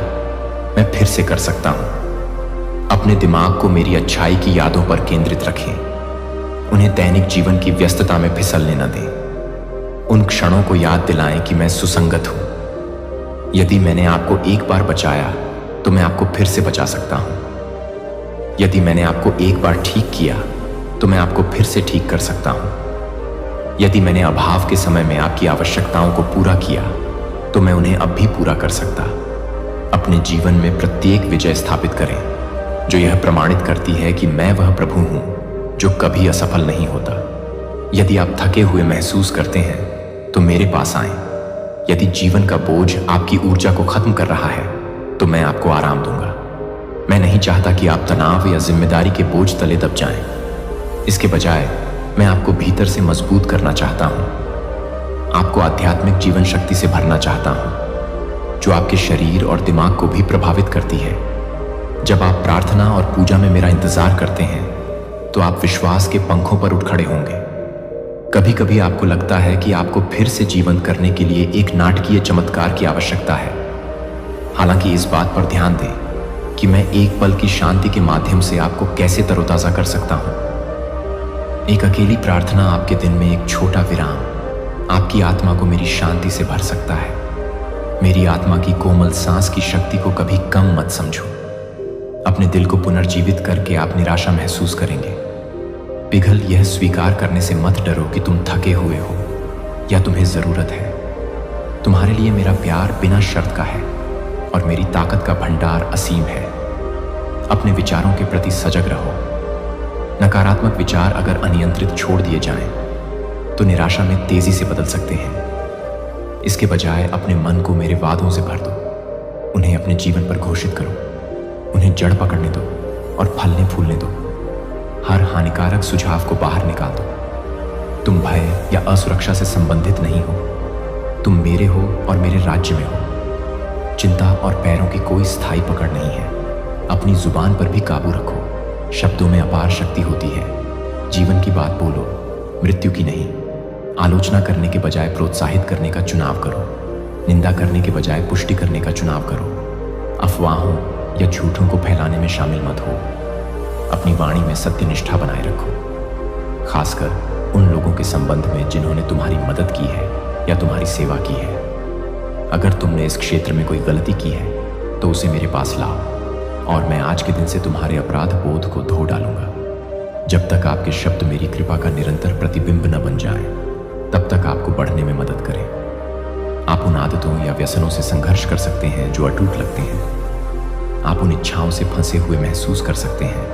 मैं फिर से कर सकता हूं। अपने दिमाग को मेरी अच्छाई की यादों पर केंद्रित रखें। उन्हें दैनिक जीवन की व्यस्तता में फिसलने न दें। उन क्षणों को याद दिलाएं कि मैं सुसंगत हूं। यदि मैंने आपको एक बार बचाया तो मैं आपको फिर से बचा सकता हूं। यदि मैंने आपको एक बार ठीक किया तो मैं आपको फिर से ठीक कर सकता हूं। यदि मैंने अभाव के समय में आपकी आवश्यकताओं को पूरा किया तो मैं उन्हें अब भी पूरा कर सकता। अपने जीवन में प्रत्येक विजय स्थापित करें जो यह प्रमाणित करती है कि मैं वह प्रभु हूं जो कभी असफल नहीं होता। यदि आप थके हुए महसूस करते हैं तो मेरे पास आएं। यदि जीवन का बोझ आपकी ऊर्जा को खत्म कर रहा है तो मैं आपको आराम दूंगा। मैं नहीं चाहता कि आप तनाव या जिम्मेदारी के बोझ तले दब जाएं। इसके बजाय मैं आपको भीतर से मजबूत करना चाहता हूं। आपको आध्यात्मिक जीवन शक्ति से भरना चाहता हूं जो आपके शरीर और दिमाग को भी प्रभावित करती है। जब आप प्रार्थना और पूजा में मेरा इंतजार करते हैं तो आप विश्वास के पंखों पर उठ खड़े होंगे। कभी कभी आपको लगता है कि आपको फिर से जीवंत करने के लिए एक नाटकीय चमत्कार की आवश्यकता है। हालांकि इस बात पर ध्यान दें कि मैं एक पल की शांति के माध्यम से आपको कैसे तरोताजा कर सकता हूं। एक अकेली प्रार्थना आपके दिन में एक छोटा विराम आपकी आत्मा को मेरी शांति से भर सकता है। मेरी आत्मा की कोमल सांस की शक्ति को कभी कम मत समझो। अपने दिल को पुनर्जीवित करके आप निराशा महसूस करेंगे। पिघल यह स्वीकार करने से मत डरो कि तुम थके हुए हो या तुम्हें जरूरत है। तुम्हारे लिए मेरा प्यार बिना शर्त का है और मेरी ताकत का भंडार असीम है। अपने विचारों के प्रति सजग रहो। नकारात्मक विचार अगर अनियंत्रित छोड़ दिए जाएं तो निराशा में तेजी से बदल सकते हैं। इसके बजाय अपने मन को मेरे वादों से भर दो। उन्हें अपने जीवन पर घोषित करो। उन्हें जड़ पकड़ने दो और फलने फूलने दो। हर हानिकारक सुझाव को बाहर निकाल दो। तुम भय या असुरक्षा से संबंधित नहीं हो। तुम मेरे हो और मेरे राज्य में हो। चिंता और पैरों की कोई स्थायी पकड़ नहीं है। अपनी जुबान पर भी काबू रखो। शब्दों में अपार शक्ति होती है। जीवन की बात बोलो, मृत्यु की नहीं। आलोचना करने के बजाय प्रोत्साहित करने का चुनाव करो। निंदा करने के बजाय पुष्टि करने का चुनाव करो। अफवाहों या झूठों को फैलाने में शामिल मत हो। अपनी वाणी में सत्यनिष्ठा बनाए रखो, खासकर उन लोगों के संबंध में जिन्होंने तुम्हारी मदद की है या तुम्हारी सेवा की है। अगर तुमने इस क्षेत्र में कोई गलती की है तो उसे मेरे पास लाओ और मैं आज के दिन से तुम्हारे अपराध बोध को धो डालूंगा। जब तक आपके शब्द मेरी कृपा का निरंतर प्रतिबिंब न बन जाएं, तब तक आपको बढ़ने में मदद करें। आप उन आदतों या व्यसनों से संघर्ष कर सकते हैं जो अटूट लगते हैं। आप उन इच्छाओं से फंसे हुए महसूस कर सकते हैं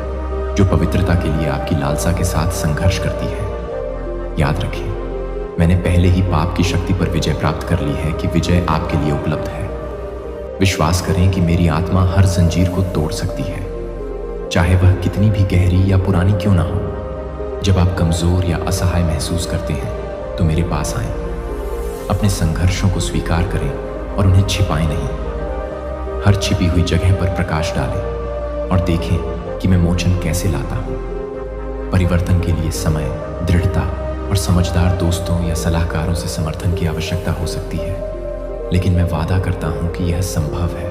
जो पवित्रता के लिए आपकी लालसा के साथ संघर्ष करती है। याद रखें, मैंने पहले ही पाप की शक्ति पर विजय प्राप्त कर ली है कि विजय आपके लिए उपलब्ध है। विश्वास करें कि मेरी आत्मा हर जंजीर को तोड़ सकती है, चाहे वह कितनी भी गहरी या पुरानी क्यों ना हो। जब आप कमजोर या असहाय महसूस करते हैं तो मेरे पास आएं। अपने संघर्षों को स्वीकार करें और उन्हें छिपाएं नहीं। हर छिपी हुई जगह पर प्रकाश डालें और देखें कि मैं मोचन कैसे लाता हूं। परिवर्तन के लिए समय, दृढ़ता और समझदार दोस्तों या सलाहकारों से समर्थन की आवश्यकता हो सकती है, लेकिन मैं वादा करता हूं कि यह संभव है।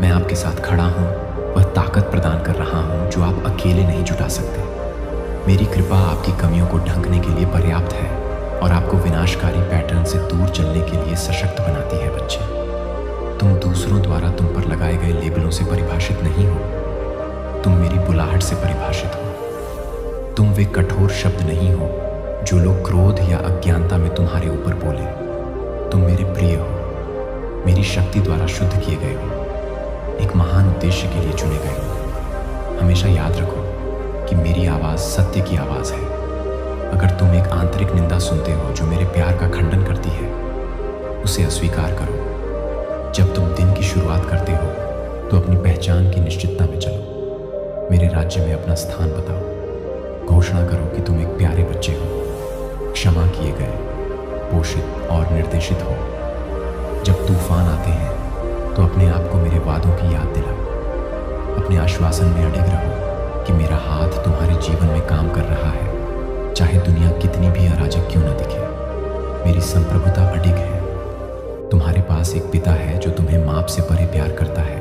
मैं आपके साथ खड़ा हूं, वह ताकत प्रदान कर रहा हूं जो आप अकेले नहीं जुटा सकते। मेरी कृपा आपकी कमियों को ढंकने के लिए पर्याप्त है और आपको विनाशकारी पैटर्न से दूर चलने के लिए सशक्त बनाती है। बच्चे, तुम दूसरों द्वारा तुम पर लगाए गए लेबलों से परिभाषित नहीं हो। तुम मेरी बुलाहट से परिभाषित हो। तुम वे कठोर शब्द नहीं हो जो लोग क्रोध या अज्ञानता में तुम्हारे ऊपर बोले। तुम मेरे प्रिय हो। मेरी शक्ति द्वारा शुद्ध किए गए हो, एक महान उद्देश्य के लिए चुने गए हो। हमेशा याद रखो कि मेरी आवाज़ सत्य की आवाज़ है। अगर तुम एक आंतरिक निंदा सुनते हो जो मेरे प्यार का खंडन करती है, उसे अस्वीकार करो। जब तुम दिन की शुरुआत करते हो तो अपनी पहचान की निश्चितता में चलो। मेरे राज्य में अपना स्थान बताओ। घोषणा करो कि तुम एक प्यारे बच्चे हो, क्षमा किए गए, पोषित और निर्देशित हो। जब तूफान आते हैं तो अपने आप को मेरे वादों की याद दिलाओ। अपने आश्वासन में अडिग रहो कि मेरा हाथ तुम्हारे जीवन में काम कर रहा है, चाहे दुनिया कितनी भी अराजक क्यों न दिखे। मेरी संप्रभुता अडिग है। तुम्हारे पास एक पिता है जो तुम्हें माप से परे प्यार करता है,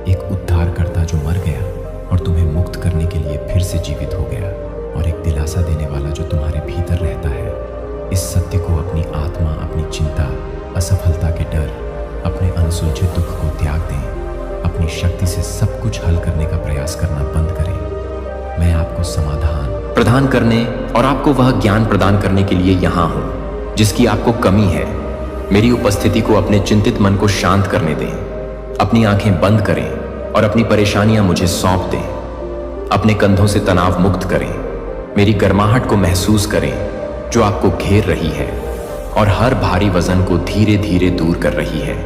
एक उद्धारकर्ता जो मर गया और तुम्हें मुक्त करने के लिए फिर से जीवित हो गया, और एक दिलासा देने वाला जो तुम्हारे भीतर रहता है। इस सत्य को अपनी आत्मा, अपनी चिंता, असफलता के डर, अपने अनसुलझे दुख को त्याग दें। अपनी शक्ति से सब कुछ हल करने का प्रयास करना बंद करें। मैं आपको समाधान प्रदान करने और आपको वह ज्ञान प्रदान करने के लिए यहाँ हूँ जिसकी आपको कमी है। मेरी उपस्थिति को अपने चिंतित मन को शांत करने दें। अपनी आंखें बंद करें और अपनी परेशानियां मुझे सौंप दें। अपने कंधों से तनाव मुक्त करें। मेरी गर्माहट को महसूस करें जो आपको घेर रही है और हर भारी वजन को धीरे धीरे दूर कर रही है।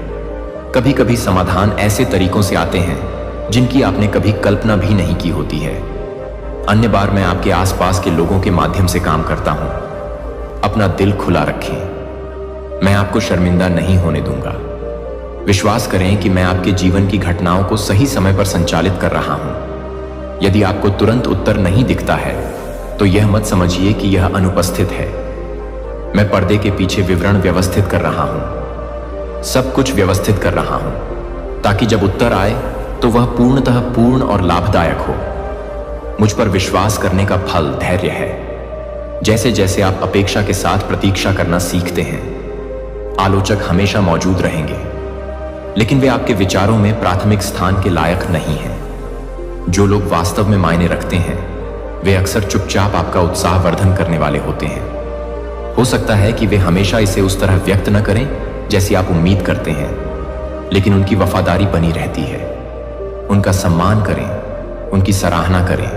कभी कभी समाधान ऐसे तरीकों से आते हैं जिनकी आपने कभी कल्पना भी नहीं की होती है। अन्य बार मैं आपके आसपास के लोगों के माध्यम से काम करता हूं। अपना दिल खुला रखें। मैं आपको शर्मिंदा नहीं होने दूंगा। विश्वास करें कि मैं आपके जीवन की घटनाओं को सही समय पर संचालित कर रहा हूं। यदि आपको तुरंत उत्तर नहीं दिखता है तो यह मत समझिए कि यह अनुपस्थित है। मैं पर्दे के पीछे विवरण व्यवस्थित कर रहा हूं, सब कुछ व्यवस्थित कर रहा हूं, ताकि जब उत्तर आए तो वह पूर्णतः पूर्ण और लाभदायक हो। मुझ पर विश्वास करने का फल धैर्य है। जैसे जैसे आप अपेक्षा के साथ प्रतीक्षा करना सीखते हैं, आलोचक हमेशा मौजूद रहेंगे, लेकिन वे आपके विचारों में प्राथमिक स्थान के लायक नहीं हैं। जो लोग वास्तव में मायने रखते हैं वे अक्सर चुपचाप आपका उत्साहवर्धन करने वाले होते हैं। हो सकता है कि वे हमेशा इसे उस तरह व्यक्त न करें जैसी आप उम्मीद करते हैं, लेकिन उनकी वफादारी बनी रहती है। उनका सम्मान करें, उनकी सराहना करें,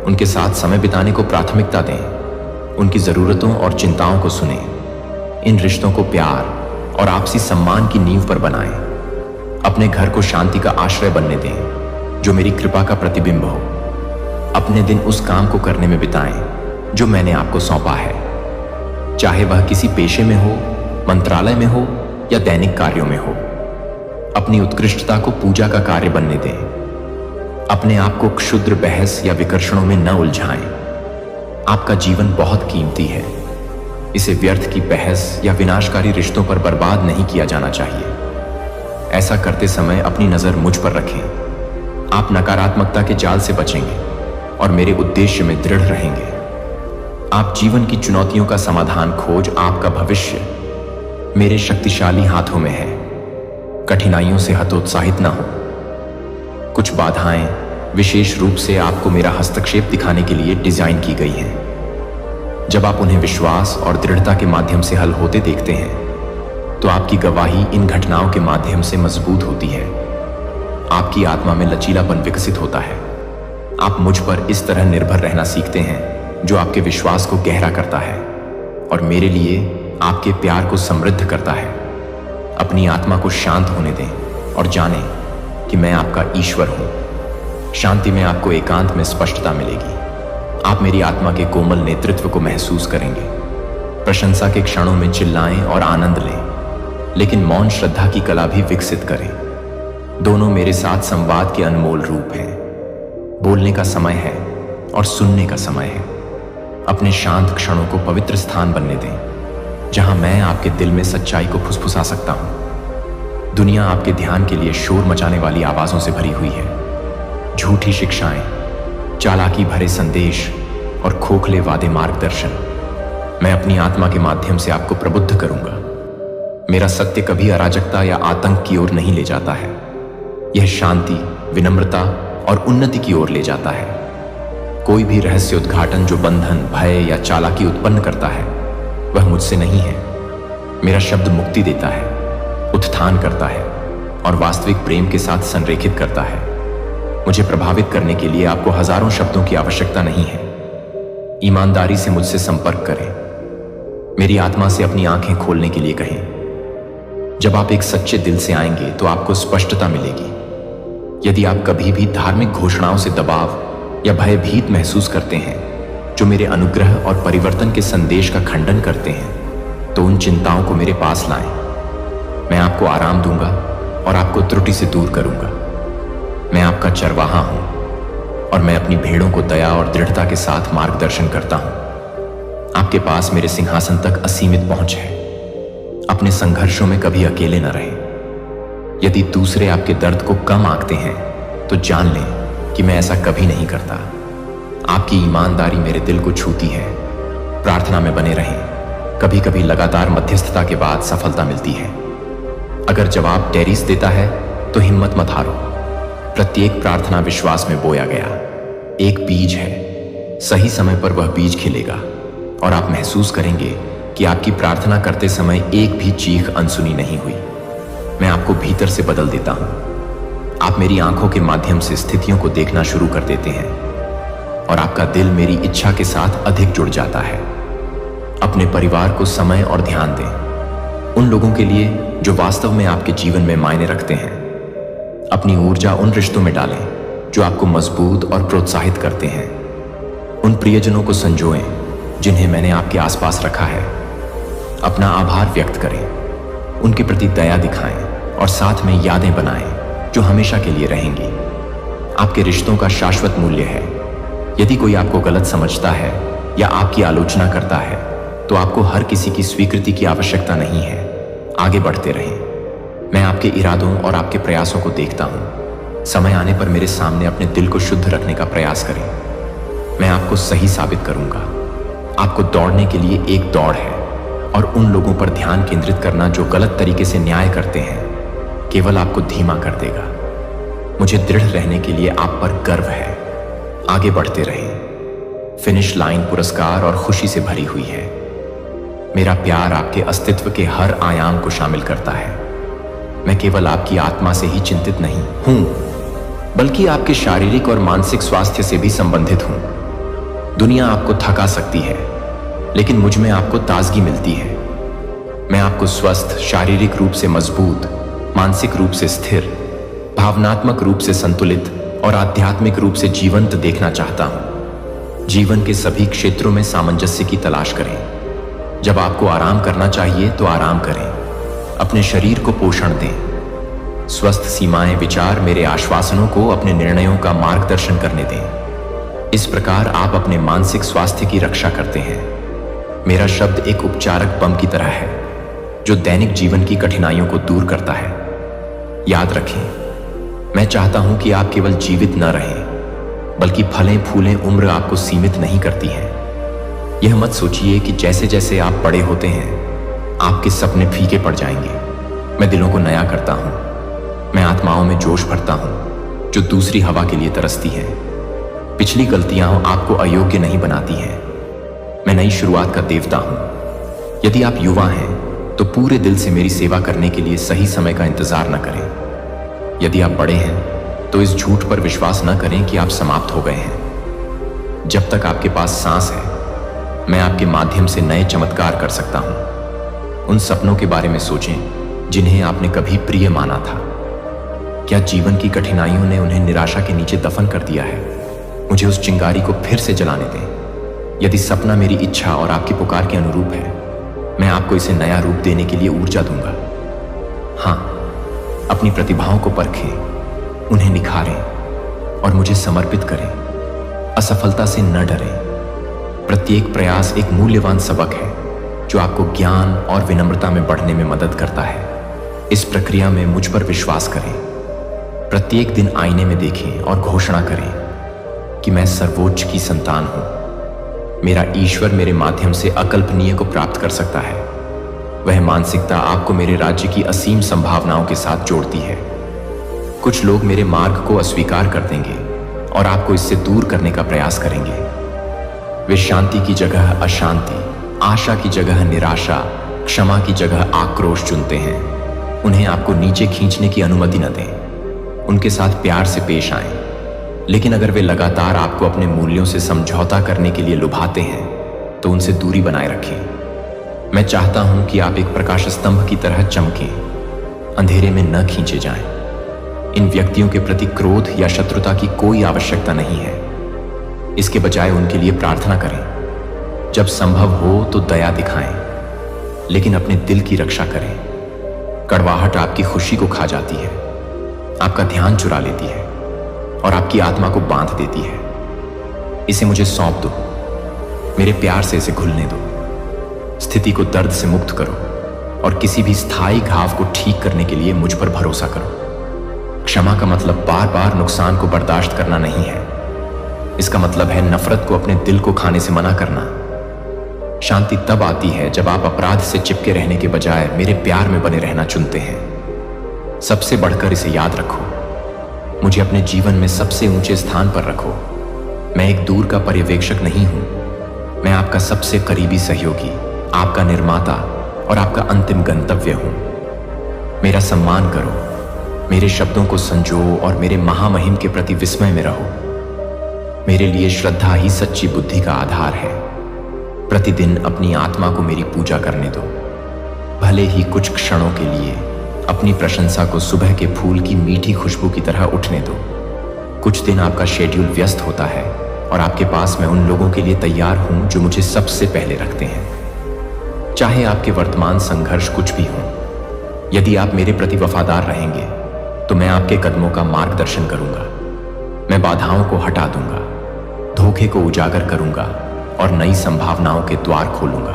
उनके साथ समय बिताने को प्राथमिकता दें, उनकी ज़रूरतों और चिंताओं को सुनें। इन रिश्तों को प्यार और आपसी सम्मान की नींव पर बनाएं। अपने घर को शांति का आश्रय बनने दें जो मेरी कृपा का प्रतिबिंब हो। अपने दिन उस काम को करने में बिताएं जो मैंने आपको सौंपा है, चाहे वह किसी पेशे में हो, मंत्रालय में हो या दैनिक कार्यों में हो। अपनी उत्कृष्टता को पूजा का कार्य बनने दें। अपने आप को क्षुद्र बहस या विकर्षणों में न उलझाएं। आपका जीवन बहुत कीमती है। इसे व्यर्थ की बहस या विनाशकारी रिश्तों पर बर्बाद नहीं किया जाना चाहिए। ऐसा करते समय अपनी नजर मुझ पर रखें। आप नकारात्मकता के जाल से बचेंगे और मेरे उद्देश्य में दृढ़ रहेंगे। आप जीवन की चुनौतियों का समाधान खोज आपका भविष्य मेरे शक्तिशाली हाथों में है। कठिनाइयों से हतोत्साहित न हो। कुछ बाधाएं विशेष रूप से आपको मेरा हस्तक्षेप दिखाने के लिए डिजाइन की गई हैं। जब आप उन्हें विश्वास और दृढ़ता के माध्यम से हल होते देखते हैं तो आपकी गवाही इन घटनाओं के माध्यम से मजबूत होती है। आपकी आत्मा में लचीलापन विकसित होता है। आप मुझ पर इस तरह निर्भर रहना सीखते हैं जो आपके विश्वास को गहरा करता है और मेरे लिए आपके प्यार को समृद्ध करता है। अपनी आत्मा को शांत होने दें और जानें कि मैं आपका ईश्वर हूं। शांति में आपको एकांत में स्पष्टता मिलेगी। आप मेरी आत्मा के कोमल नेतृत्व को महसूस करेंगे। प्रशंसा के क्षणों में चिल्लाएं और आनंद लें, लेकिन मौन श्रद्धा की कला भी विकसित करें। दोनों मेरे साथ संवाद के अनमोल रूप हैं। बोलने का समय है और सुनने का समय है। अपने शांत क्षणों को पवित्र स्थान बनने दें जहां मैं आपके दिल में सच्चाई को फुसफुसा सकता हूं। दुनिया आपके ध्यान के लिए शोर मचाने वाली आवाजों से भरी हुई है। झूठी शिक्षाएं, चालाकी भरे संदेश और खोखले वादे मार्गदर्शन। मैं अपनी आत्मा के माध्यम से आपको प्रबुद्ध करूंगा। मेरा सत्य कभी अराजकता या आतंक की ओर नहीं ले जाता है। यह शांति, विनम्रता और उन्नति की ओर ले जाता है। कोई भी रहस्य उद्घाटन जो बंधन, भय या चालाकी उत्पन्न करता है वह मुझसे नहीं है। मेरा शब्द मुक्ति देता है, उत्थान करता है और वास्तविक प्रेम के साथ संरेखित करता है। मुझे प्रभावित करने के लिए आपको हजारों शब्दों की आवश्यकता नहीं है। ईमानदारी से मुझसे संपर्क करें। मेरी आत्मा से अपनी आंखें खोलने के लिए कहें। जब आप एक सच्चे दिल से आएंगे तो आपको स्पष्टता मिलेगी। यदि आप कभी भी धार्मिक घोषणाओं से दबाव या भयभीत महसूस करते हैं जो मेरे अनुग्रह और परिवर्तन के संदेश का खंडन करते हैं, तो उन चिंताओं को मेरे पास लाएं। मैं आपको आराम दूंगा और आपको त्रुटि से दूर करूंगा। मैं आपका चरवाहा हूं और मैं अपनी भेड़ों को दया और दृढ़ता के साथ मार्गदर्शन करता हूं। आपके पास मेरे सिंहासन तक असीमित पहुंच है। अपने संघर्षों में कभी अकेले न रहें। यदि दूसरे आपके दर्द को कम आंकते हैं तो जान लें कि मैं ऐसा कभी नहीं करता। आपकी ईमानदारी मेरे दिल को छूती है। प्रार्थना में बने रहें। कभी कभी लगातार मध्यस्थता के बाद सफलता मिलती है। अगर जवाब टेरिस देता है तो हिम्मत मत हारो। प्रत्येक प्रार्थना विश्वास में बोया गया एक बीज है। सही समय पर वह बीज खिलेगा और आप महसूस करेंगे कि आपकी प्रार्थना करते समय एक भी चीख अनसुनी नहीं हुई। मैं आपको भीतर से बदल देता हूं। आप मेरी आंखों के माध्यम से स्थितियों को देखना शुरू कर देते हैं और आपका दिल मेरी इच्छा के साथ अधिक जुड़ जाता है। अपने परिवार को समय और ध्यान दें। उन लोगों के लिए जो वास्तव में आपके जीवन में मायने रखते हैं। अपनी ऊर्जा उन रिश्तों में डालें जो आपको मजबूत और प्रोत्साहित करते हैं। उन प्रियजनों को संजोएं जिन्हें मैंने आपके आसपास रखा है। अपना आभार व्यक्त करें, उनके प्रति दया दिखाएं और साथ में यादें बनाएं जो हमेशा के लिए रहेंगी। आपके रिश्तों का शाश्वत मूल्य है। यदि कोई आपको गलत समझता है या आपकी आलोचना करता है तो आपको हर किसी की स्वीकृति की आवश्यकता नहीं है। आगे बढ़ते रहें। मैं आपके इरादों और आपके प्रयासों को देखता हूं। समय आने पर मेरे सामने अपने दिल को शुद्ध रखने का प्रयास करें। मैं आपको सही साबित करूंगा। आपको दौड़ने के लिए एक दौड़ है और उन लोगों पर ध्यान केंद्रित करना जो गलत तरीके से न्याय करते हैं केवल आपको धीमा कर देगा। मुझे दृढ़ रहने के लिए आप पर गर्व है। आगे बढ़ते रहें। फिनिश लाइन पुरस्कार और खुशी से भरी हुई है। मेरा प्यार आपके अस्तित्व के हर आयाम को शामिल करता है। मैं केवल आपकी आत्मा से ही चिंतित नहीं हूं, बल्कि आपके शारीरिक और मानसिक स्वास्थ्य से भी संबंधित हूं। दुनिया आपको थका सकती है, लेकिन मुझ में आपको ताजगी मिलती है। मैं आपको स्वस्थ, शारीरिक रूप से मजबूत, मानसिक रूप से स्थिर, भावनात्मक रूप से संतुलित और आध्यात्मिक रूप से जीवंत देखना चाहता हूं। जीवन के सभी क्षेत्रों में सामंजस्य की तलाश करें। जब आपको आराम करना चाहिए तो आराम करें। अपने शरीर को पोषण दें। स्वस्थ सीमाएं विचार मेरे आश्वासनों को अपने निर्णयों का मार्गदर्शन करने दें। इस प्रकार आप अपने मानसिक स्वास्थ्य की रक्षा करते हैं। मेरा शब्द एक उपचारक बम की तरह है जो दैनिक जीवन की कठिनाइयों को दूर करता है। याद रखें, मैं चाहता हूं कि आप केवल जीवित न रहें, बल्कि फलें फूलें उम्र आपको सीमित नहीं करती है। यह मत सोचिए कि जैसे जैसे आप बड़े होते हैं आपके सपने फीके पड़ जाएंगे। मैं दिलों को नया करता हूं। मैं आत्माओं में जोश भरता हूं जो दूसरी हवा के लिए तरसती है। पिछली गलतियां आपको अयोग्य नहीं बनाती हैं। मैं नई शुरुआत का देवता हूं। यदि आप युवा हैं तो पूरे दिल से मेरी सेवा करने के लिए सही समय का इंतजार न करें। यदि आप बड़े हैं तो इस झूठ पर विश्वास न करें कि आप समाप्त हो गए हैं। जब तक आपके पास सांस है मैं आपके माध्यम से नए चमत्कार कर सकता हूं। उन सपनों के बारे में सोचें जिन्हें आपने कभी प्रिय माना था। क्या जीवन की कठिनाइयों ने उन्हें निराशा के नीचे दफन कर दिया है? मुझे उस चिंगारी को फिर से जलाने दें। यदि सपना मेरी इच्छा और आपकी पुकार के अनुरूप है, मैं आपको इसे नया रूप देने के लिए ऊर्जा दूंगा। हाँ, अपनी प्रतिभाओं को परखें, उन्हें निखारें और मुझे समर्पित करें। असफलता से न डरें। प्रत्येक प्रयास एक मूल्यवान सबक है जो आपको ज्ञान और विनम्रता में बढ़ने में मदद करता है। इस प्रक्रिया में मुझ पर विश्वास करें। प्रत्येक दिन आईने में देखें और घोषणा करें कि मैं सर्वोच्च की संतान हूं। मेरा ईश्वर मेरे माध्यम से अकल्पनीय को प्राप्त कर सकता है। वह मानसिकता आपको मेरे राज्य की असीम संभावनाओं के साथ जोड़ती है। कुछ लोग मेरे मार्ग को अस्वीकार कर देंगे और आपको इससे दूर करने का प्रयास करेंगे। वे शांति की जगह अशांति, आशा की जगह निराशा, क्षमा की जगह आक्रोश चुनते हैं। उन्हें आपको नीचे खींचने की अनुमति न दें। उनके साथ प्यार से पेश आएं। लेकिन अगर वे लगातार आपको अपने मूल्यों से समझौता करने के लिए लुभाते हैं तो उनसे दूरी बनाए रखें। मैं चाहता हूं कि आप एक प्रकाश स्तंभ की तरह चमकें, अंधेरे में न खींचे जाएं। इन व्यक्तियों के प्रति क्रोध या शत्रुता की कोई आवश्यकता नहीं है। इसके बजाय उनके लिए प्रार्थना करें। जब संभव हो तो दया दिखाएं, लेकिन अपने दिल की रक्षा करें। कड़वाहट आपकी खुशी को खा जाती है, आपका ध्यान चुरा लेती है और आपकी आत्मा को बांध देती है। इसे मुझे सौंप दो, मेरे प्यार से इसे घुलने दो। स्थिति को दर्द से मुक्त करो और किसी भी स्थायी घाव को ठीक करने के लिए मुझ पर भरोसा करो। क्षमा का मतलब बार बार नुकसान को बर्दाश्त करना नहीं है। इसका मतलब है नफरत को अपने दिल को खाने से मना करना। शांति तब आती है जब आप अपराध से चिपके रहने के बजाय मेरे प्यार में बने रहना चुनते हैं। सबसे बढ़कर इसे याद रखो, मुझे अपने जीवन में सबसे ऊंचे स्थान पर रखो। मैं एक दूर का पर्यवेक्षक नहीं हूं, मैं आपका सबसे करीबी सहयोगी, आपका निर्माता और आपका अंतिम गंतव्य हूं। मेरा सम्मान करो, मेरे शब्दों को संजो और मेरे महामहिम के प्रति विस्मय में रहो। मेरे लिए श्रद्धा ही सच्ची बुद्धि का आधार है। प्रतिदिन अपनी आत्मा को मेरी पूजा करने दो, भले ही कुछ क्षणों के लिए। अपनी प्रशंसा को सुबह के फूल की मीठी खुशबू की तरह उठने दो। कुछ दिन आपका शेड्यूल व्यस्त होता है और आपके पास मैं उन लोगों के लिए तैयार हूं जो मुझे सबसे पहले रखते हैं। चाहे आपके वर्तमान संघर्ष कुछ भी हो, यदि आप मेरे प्रति वफादार रहेंगे तो मैं आपके कदमों का मार्गदर्शन करूंगा। मैं बाधाओं को हटा दूंगा, धोखे को उजागर करूंगा और नई संभावनाओं के द्वार खोलूंगा।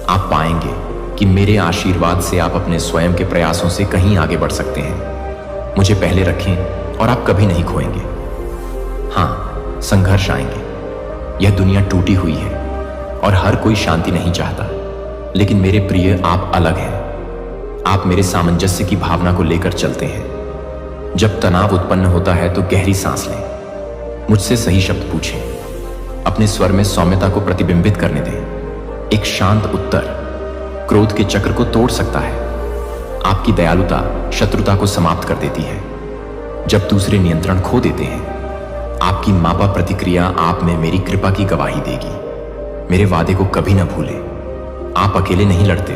आप पाएंगे कि मेरे आशीर्वाद से आप अपने स्वयं के प्रयासों से कहीं आगे बढ़ सकते हैं। मुझे पहले रखें और आप कभी नहीं खोएंगे। हाँ, संघर्ष आएंगे, यह दुनिया टूटी हुई है और हर कोई शांति नहीं चाहता। लेकिन मेरे प्रिय, आप अलग हैं। आप मेरे सामंजस्य की भावना को लेकर चलते हैं। जब तनाव उत्पन्न होता है तो गहरी सांस लें, मुझसे सही शब्द पूछें, अपने स्वर में सौम्यता को प्रतिबिंबित करने दें। एक शांत उत्तर क्रोध के चक्र को तोड़ सकता है। आपकी दयालुता शत्रुता को समाप्त कर देती है। जब दूसरे नियंत्रण खो देते हैं, आपकी मापा प्रतिक्रिया आप में मेरी कृपा की गवाही देगी। मेरे वादे को कभी न भूलें। आप अकेले नहीं लड़ते,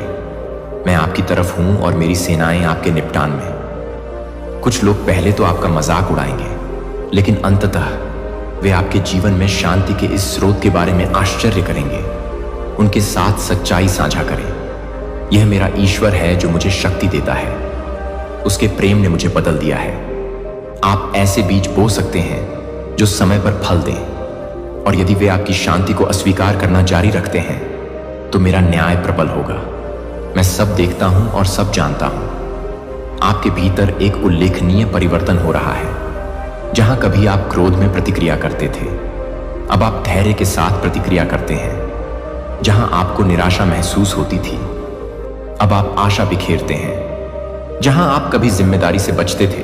मैं आपकी तरफ हूं और मेरी सेनाएं आपके निपटान में। कुछ लोग पहले तो आपका मजाक उड़ाएंगे, लेकिन अंततः वे आपके जीवन में शांति के इस स्रोत के बारे में आश्चर्य करेंगे। उनके साथ सच्चाई साझा करें। यह मेरा ईश्वर है जो मुझे शक्ति देता है। उसके प्रेम ने मुझे बदल दिया है। आप ऐसे बीज बो सकते हैं जो समय पर फल दें, और यदि वे आपकी शांति को अस्वीकार करना जारी रखते हैं तो मेरा न्याय प्रबल होगा। मैं सब देखता हूं और सब जानता हूं। आपके भीतर एक उल्लेखनीय परिवर्तन हो रहा है। जहां कभी आप क्रोध में प्रतिक्रिया करते थे, अब आप धैर्य के साथ प्रतिक्रिया करते हैं। जहां आपको निराशा महसूस होती थी, अब आप आशा बिखेरते हैं। जहां आप कभी जिम्मेदारी से बचते थे,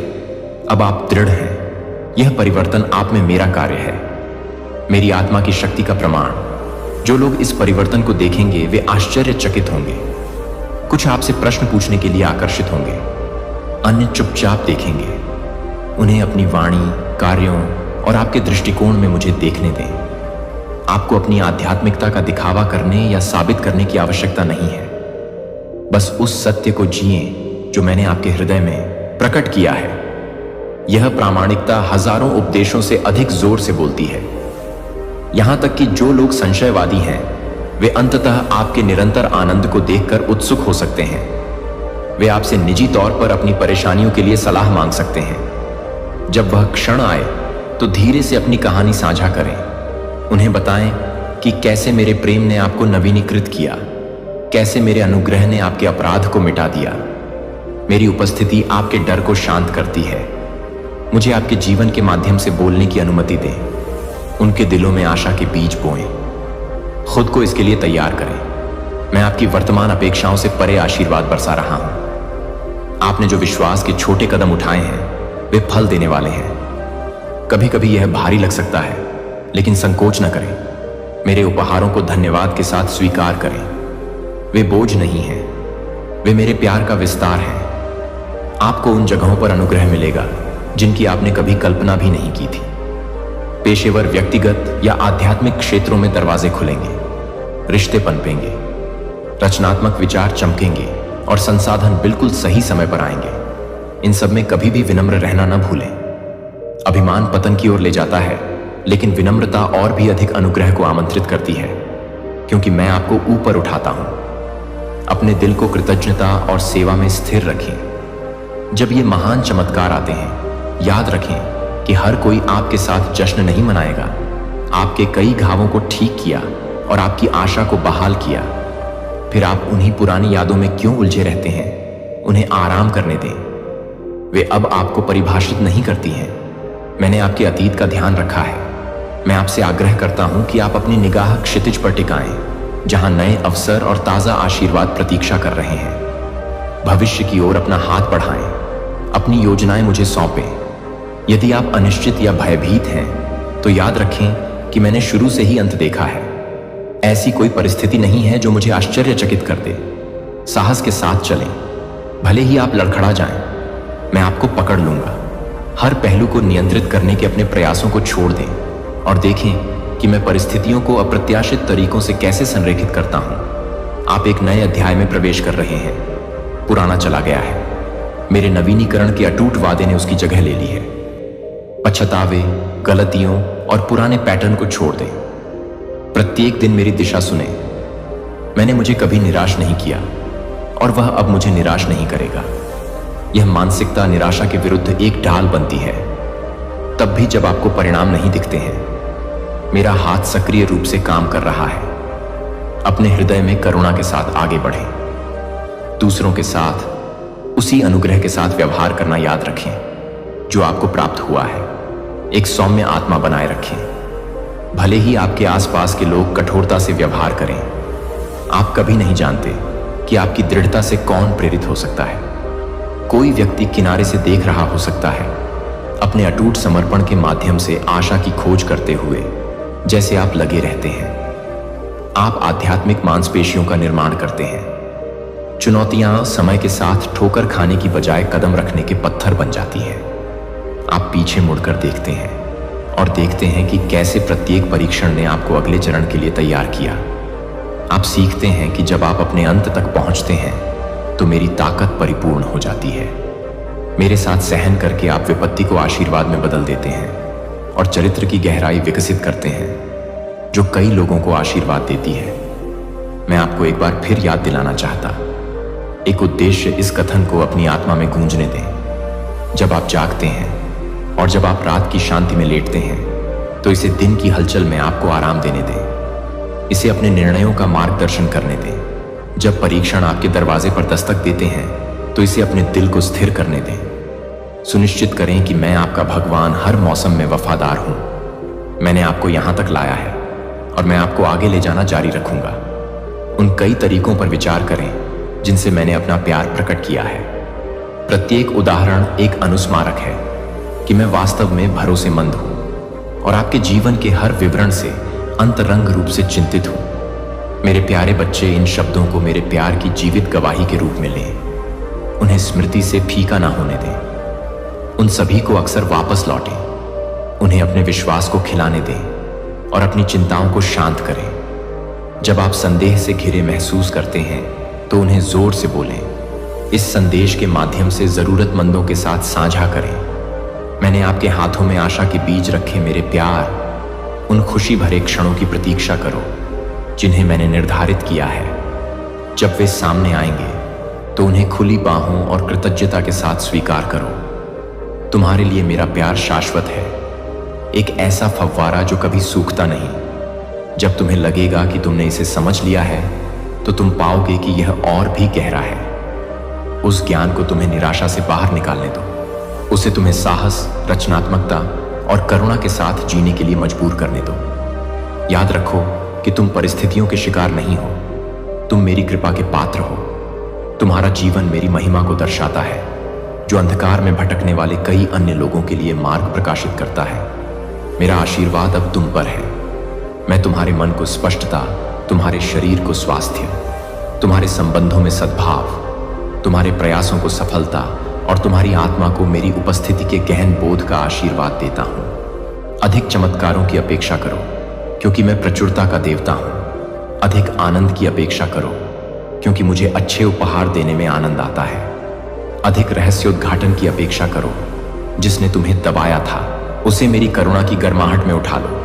अब आप दृढ़ हैं। यह परिवर्तन आप में मेरा कार्य है, मेरी आत्मा की शक्ति का प्रमाण। जो लोग इस परिवर्तन को देखेंगे वे आश्चर्यचकित होंगे। कुछ आपसे प्रश्न पूछने के लिए आकर्षित होंगे, अन्य चुपचाप देखेंगे। उन्हें अपनी वाणी, कार्यों और आपके दृष्टिकोण में मुझे देखने दें। आपको अपनी आध्यात्मिकता का दिखावा करने या साबित करने की आवश्यकता नहीं है। बस उस सत्य को जिएं जो मैंने आपके हृदय में प्रकट किया है। यह प्रामाणिकता हजारों उपदेशों से अधिक जोर से बोलती है। यहां तक कि जो लोग संशयवादी हैं, वे अंततः आपके निरंतर आनंद को देखकर उत्सुक हो सकते हैं। वे आपसे निजी तौर पर अपनी परेशानियों के लिए सलाह मांग सकते हैं। जब वह क्षण आए तो धीरे से अपनी कहानी साझा करें। उन्हें बताएं कि कैसे मेरे प्रेम ने आपको नवीनीकृत किया, कैसे मेरे अनुग्रह ने आपके अपराध को मिटा दिया। मेरी उपस्थिति आपके डर को शांत करती है। मुझे आपके जीवन के माध्यम से बोलने की अनुमति दें। उनके दिलों में आशा के बीज बोएं। खुद को इसके लिए तैयार करें। मैं आपकी वर्तमान अपेक्षाओं से परे आशीर्वाद बरसा रहा हूं। आपने जो विश्वास के छोटे कदम उठाए हैं वे फल देने वाले हैं। कभी कभी यह भारी लग सकता है, लेकिन संकोच न करें। मेरे उपहारों को धन्यवाद के साथ स्वीकार करें। वे बोझ नहीं हैं, वे मेरे प्यार का विस्तार हैं। आपको उन जगहों पर अनुग्रह मिलेगा जिनकी आपने कभी कल्पना भी नहीं की थी। पेशेवर, व्यक्तिगत या आध्यात्मिक क्षेत्रों में दरवाजे खुलेंगे, रिश्ते पनपेंगे, रचनात्मक विचार चमकेंगे और संसाधन बिल्कुल सही समय पर आएंगे। इन सब में कभी भी विनम्र रहना न भूलें। अभिमान पतन की ओर ले जाता है, लेकिन विनम्रता और भी अधिक अनुग्रह को आमंत्रित करती है, क्योंकि मैं आपको ऊपर उठाता हूं। अपने दिल को कृतज्ञता और सेवा में स्थिर रखें। जब ये महान चमत्कार आते हैं, याद रखें कि हर कोई आपके साथ जश्न नहीं मनाएगा। आपके कई घावों को ठीक किया और आपकी आशा को बहाल किया। फिर आप उन्हीं पुरानी यादों में क्यों उलझे रहते हैं? उन्हें आराम करने दें। वे अब आपको परिभाषित नहीं करती हैं। मैंने आपके अतीत का ध्यान रखा है। मैं आपसे आग्रह करता हूं कि आप अपनी निगाह क्षितिज पर टिकाएं, जहां नए अवसर और ताजा आशीर्वाद प्रतीक्षा कर रहे हैं। भविष्य की ओर अपना हाथ बढ़ाएं। अपनी योजनाएं मुझे सौंपें। यदि आप अनिश्चित या भयभीत हैं, तो याद रखें कि मैंने शुरू से ही अंत देखा है। ऐसी कोई परिस्थिति नहीं है जो मुझे आश्चर्यचकित कर दे। साहस के साथ चलें। भले ही आप लड़खड़ा जाएं, मैं आपको पकड़ लूंगा। हर पहलू को नियंत्रित करने के अपने प्रयासों को छोड़ दें और देखें कि मैं परिस्थितियों को अप्रत्याशित तरीकों से कैसे संरेखित करता हूं। आप एक नए अध्याय में प्रवेश कर रहे हैं। पुराना चला गया है। मेरे नवीनीकरण के अटूट वादे ने उसकी जगह ले ली है। पछतावे, गलतियों और पुराने पैटर्न को छोड़ दें। प्रत्येक दिन मेरी दिशा सुने। मैंने मुझे कभी निराश नहीं किया और वह अब मुझे निराश नहीं करेगा। यह मानसिकता निराशा के विरुद्ध एक ढाल बनती है, तब भी जब आपको परिणाम नहीं दिखते हैं। मेरा हाथ सक्रिय रूप से काम कर रहा है। अपने हृदय में करुणा के साथ आगे बढ़ें। दूसरों के साथ उसी अनुग्रह के साथ व्यवहार करना याद रखें जो आपको प्राप्त हुआ है। एक सौम्य आत्मा बनाए रखें। भले ही आपके आसपास के लोग कठोरता से व्यवहार करें, आप कभी नहीं जानते कि आपकी दृढ़ता से कौन प्रेरित हो सकता है। कोई व्यक्ति किनारे से देख रहा हो सकता है, अपने अटूट समर्पण के माध्यम से आशा की खोज करते हुए, जैसे आप लगे रहते हैं। आप आध्यात्मिक मांसपेशियों का निर्माण करते हैं। चुनौतियां समय के साथ ठोकर खाने की बजाय कदम रखने के पत्थर बन जाती हैं। आप पीछे मुड़कर देखते हैं और देखते हैं कि कैसे प्रत्येक परीक्षण ने आपको अगले चरण के लिए तैयार किया। आप सीखते हैं कि जब आप अपने अंत तक पहुंचते हैं तो मेरी ताकत परिपूर्ण हो जाती है। मेरे साथ सहन करके आप विपत्ति को आशीर्वाद में बदल देते हैं और चरित्र की गहराई विकसित करते हैं जो कई लोगों को आशीर्वाद देती है। मैं आपको एक बार फिर याद दिलाना चाहता, एक उद्देश्य इस कथन को अपनी आत्मा में गूंजने दें। जब आप जागते हैं और जब आप रात की शांति में लेटते हैं, तो इसे दिन की हलचल में आपको आराम देने दें। इसे अपने निर्णयों का मार्गदर्शन करने दें। जब परीक्षण आपके दरवाजे पर दस्तक देते हैं, तो इसे अपने दिल को स्थिर करने दें। सुनिश्चित करें कि मैं आपका भगवान हर मौसम में वफादार हूं। मैंने आपको यहां तक लाया है और मैं आपको आगे ले जाना जारी रखूंगा। उन कई तरीकों पर विचार करें जिनसे मैंने अपना प्यार प्रकट किया है। प्रत्येक उदाहरण एक अनुस्मारक है कि मैं वास्तव में भरोसेमंद हूं और आपके जीवन के हर विवरण से अंतरंग रूप से चिंतित हूं। मेरे प्यारे बच्चे, इन शब्दों को मेरे प्यार की जीवित गवाही के रूप में लें। उन्हें स्मृति से फीका ना होने दें। उन सभी को अक्सर वापस लौटें। उन्हें अपने विश्वास को खिलाने दें और अपनी चिंताओं को शांत करें। जब आप संदेह से घिरे महसूस करते हैं, तो उन्हें जोर से बोलें। इस संदेश के माध्यम से जरूरतमंदों के साथ साझा करें। मैंने आपके हाथों में आशा के बीज रखे। मेरे प्यार, उन खुशी भरे क्षणों की प्रतीक्षा करो जिन्हें मैंने निर्धारित किया है। जब वे सामने आएंगे, तो उन्हें खुली बाहों और कृतज्ञता के साथ स्वीकार करो। तुम्हारे लिए मेरा प्यार शाश्वत है, एक ऐसा फव्वारा जो कभी सूखता नहीं। जब तुम्हें लगेगा कि तुमने इसे समझ लिया है, तो तुम पाओगे कि यह और भी गहरा है। उस ज्ञान को तुम्हें निराशा से बाहर निकालने दो। उसे तुम्हें साहस, रचनात्मकता और करुणा के साथ जीने के लिए मजबूर करने दो। याद रखो कि तुम परिस्थितियों के शिकार नहीं हो। तुम मेरी कृपा के पात्र हो। तुम्हारा जीवन मेरी महिमा को दर्शाता है, जो अंधकार में भटकने वाले कई अन्य लोगों के लिए मार्ग प्रकाशित करता है। मेरा आशीर्वाद अब तुम पर है। मैं तुम्हारे मन को स्पष्टता, तुम्हारे शरीर को स्वास्थ्य, तुम्हारे संबंधों में सद्भाव, तुम्हारे प्रयासों को सफलता और तुम्हारी आत्मा को मेरी उपस्थिति के गहन बोध का आशीर्वाद देता हूं। अधिक चमत्कारों की अपेक्षा करो, क्योंकि मैं प्रचुरता का देवता हूं। अधिक आनंद की अपेक्षा करो, क्योंकि मुझे अच्छे उपहार देने में आनंद आता है। अधिक रहस्योद्घाटन की अपेक्षा करो, जिसने तुम्हें दबाया था उसे मेरी करुणा की गर्माहट में उठा लो।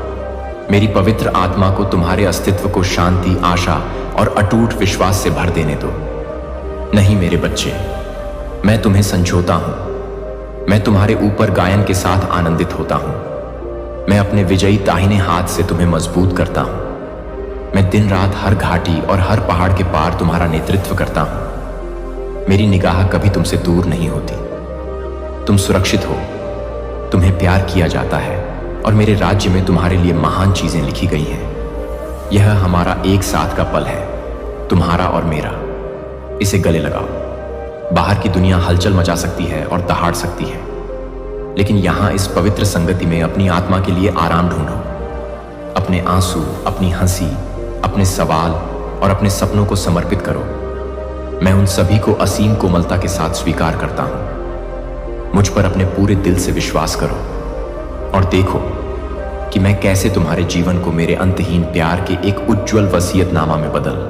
मेरी पवित्र आत्मा को तुम्हारे अस्तित्व को शांति, आशा और अटूट विश्वास से भर देने दो। नहीं मेरे बच्चे, मैं तुम्हें संजोता हूं। मैं तुम्हारे ऊपर गायन के साथ आनंदित होता हूं। मैं अपने विजयी दाहिने हाथ से तुम्हें मजबूत करता हूं। मैं दिन रात हर घाटी और हर पहाड़ के पार तुम्हारा नेतृत्व करता हूं। मेरी निगाह कभी तुमसे दूर नहीं होती। तुम सुरक्षित हो, तुम्हें प्यार किया जाता है और मेरे राज्य में तुम्हारे लिए महान चीजें लिखी गई हैं। यह हमारा एक साथ का पल है, तुम्हारा और मेरा। इसे गले लगाओ। बाहर की दुनिया हलचल मचा सकती है और दहाड़ सकती है, लेकिन यहां इस पवित्र संगति में अपनी आत्मा के लिए आराम ढूंढो। अपने आंसू, अपनी हंसी, अपने सवाल और अपने सपनों को समर्पित करो। मैं उन सभी को असीम कोमलता के साथ स्वीकार करता हूं। मुझ पर अपने पूरे दिल से विश्वास करो और देखो कि मैं कैसे तुम्हारे जीवन को मेरे अंतहीन प्यार के एक उज्जवल वसीयतनामा में बदल।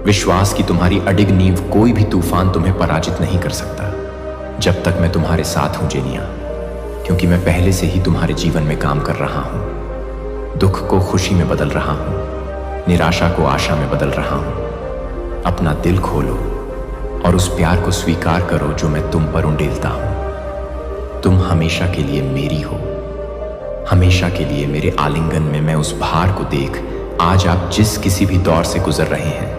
विश्वास की तुम्हारी अडिग नींव कोई भी तूफान तुम्हें पराजित नहीं कर सकता, जब तक मैं तुम्हारे साथ हूं जेनिया, क्योंकि मैं पहले से ही तुम्हारे जीवन में काम कर रहा हूं। दुख को खुशी में बदल रहा हूं, निराशा को आशा में बदल रहा हूं। अपना दिल खोलो और उस प्यार को स्वीकार करो जो मैं तुम पर उंडेलता हूं। तुम हमेशा के लिए मेरी हो। हमेशा के लिए मेरे आलिंगन में मैं उस भार को देख आज आप जिस किसी भी दौर से गुजर रहे हैं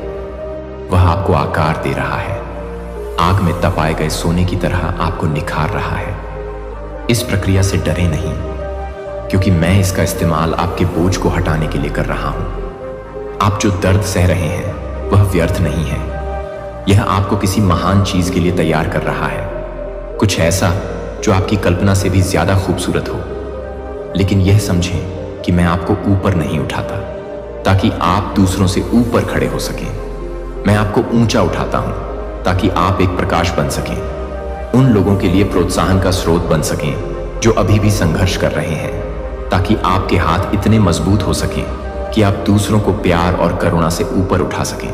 वह आपको आकार दे रहा है। आग में तपाए गए सोने की तरह आपको निखार रहा है। इस प्रक्रिया से डरे नहीं, क्योंकि मैं इसका इस्तेमाल आपके बोझ को हटाने के लिए कर रहा हूं। आप जो दर्द सह रहे हैं वह व्यर्थ नहीं है। यह आपको किसी महान चीज के लिए तैयार कर रहा है, कुछ ऐसा जो आपकी कल्पना से भी ज्यादा खूबसूरत हो। लेकिन यह समझें कि मैं आपको ऊपर नहीं उठाता ताकि आप दूसरों से ऊपर खड़े हो सकें। मैं आपको ऊंचा उठाता हूं ताकि आप एक प्रकाश बन सकें, उन लोगों के लिए प्रोत्साहन का स्रोत बन सकें जो अभी भी संघर्ष कर रहे हैं, ताकि आपके हाथ इतने मजबूत हो सकें कि आप दूसरों को प्यार और करुणा से ऊपर उठा सकें।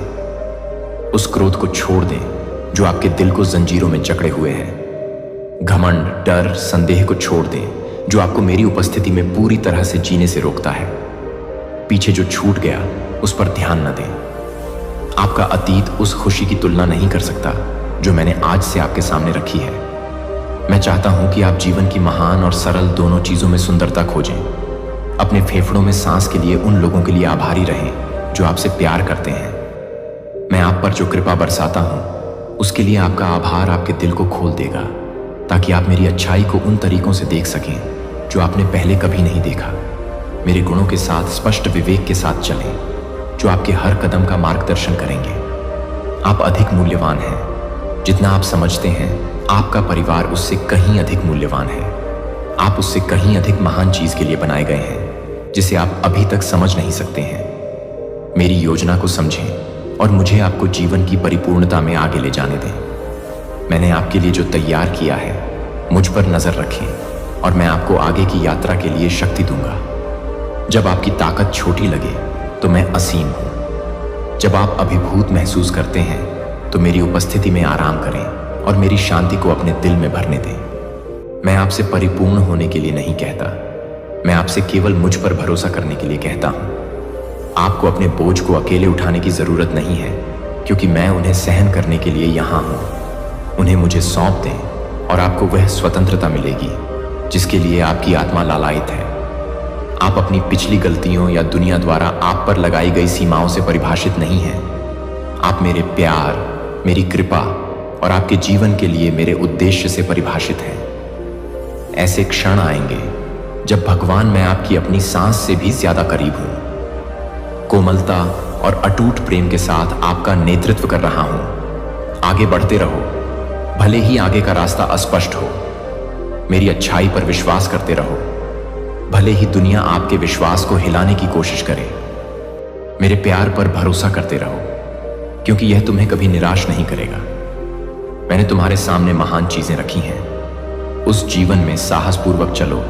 उस क्रोध को छोड़ दें जो आपके दिल को जंजीरों में जकड़े हुए हैं। घमंड, डर, संदेह को छोड़ दें जो आपको मेरी उपस्थिति में पूरी तरह से जीने से रोकता है। पीछे जो छूट गया उस पर ध्यान न दें। आपका अतीत उस खुशी की तुलना नहीं कर सकता जो मैंने आज से आपके सामने रखी है। मैं चाहता हूं कि आप जीवन की महान और सरल दोनों चीजों में सुंदरता खोजें। अपने फेफड़ों में सांस के लिए उन लोगों के लिए आभारी रहें जो आपसे प्यार करते हैं। मैं आप पर जो कृपा बरसाता हूं उसके लिए आपका आभार आपके दिल को खोल देगा, ताकि आप मेरी अच्छाई को उन तरीकों से देख सकें जो आपने पहले कभी नहीं देखा। मेरे गुणों के साथ स्पष्ट विवेक के साथ चलें जो आपके हर कदम का मार्गदर्शन करेंगे। आप अधिक मूल्यवान हैं। जितना आप समझते हैं आपका परिवार उससे कहीं अधिक मूल्यवान है। आप उससे कहीं अधिक महान चीज के लिए बनाए गए हैं जिसे आप अभी तक समझ नहीं सकते हैं। मेरी योजना को समझें और मुझे आपको जीवन की परिपूर्णता में आगे ले जाने दें। मैंने आपके लिए जो तैयार किया है मुझ पर नजर रखें और मैं आपको आगे की यात्रा के लिए शक्ति दूंगा। जब आपकी ताकत छोटी लगे तो मैं असीम हूं। जब आप अभिभूत महसूस करते हैं तो मेरी उपस्थिति में आराम करें और मेरी शांति को अपने दिल में भरने दें। मैं आपसे परिपूर्ण होने के लिए नहीं कहता, मैं आपसे केवल मुझ पर भरोसा करने के लिए कहता हूं। आपको अपने बोझ को अकेले उठाने की जरूरत नहीं है, क्योंकि मैं उन्हें सहन करने के लिए यहां हूं। उन्हें मुझे सौंप दें और आपको वह स्वतंत्रता मिलेगी जिसके लिए आपकी आत्मा लालायित है। आप अपनी पिछली गलतियों या दुनिया द्वारा आप पर लगाई गई सीमाओं से परिभाषित नहीं हैं। आप मेरे प्यार, मेरी कृपा और आपके जीवन के लिए मेरे उद्देश्य से परिभाषित हैं। ऐसे क्षण आएंगे जब भगवान मैं आपकी अपनी सांस से भी ज्यादा करीब हूं। कोमलता और अटूट प्रेम के साथ आपका नेतृत्व कर रहा हूं। आगे बढ़ते रहो, भले ही आगे का रास्ता अस्पष्ट हो। मेरी अच्छाई पर विश्वास करते रहो, भले ही दुनिया आपके विश्वास को हिलाने की कोशिश करे। मेरे प्यार पर भरोसा करते रहो, क्योंकि यह तुम्हें कभी निराश नहीं करेगा। मैंने तुम्हारे सामने महान चीजें रखी हैं। उस जीवन में साहसपूर्वक चलो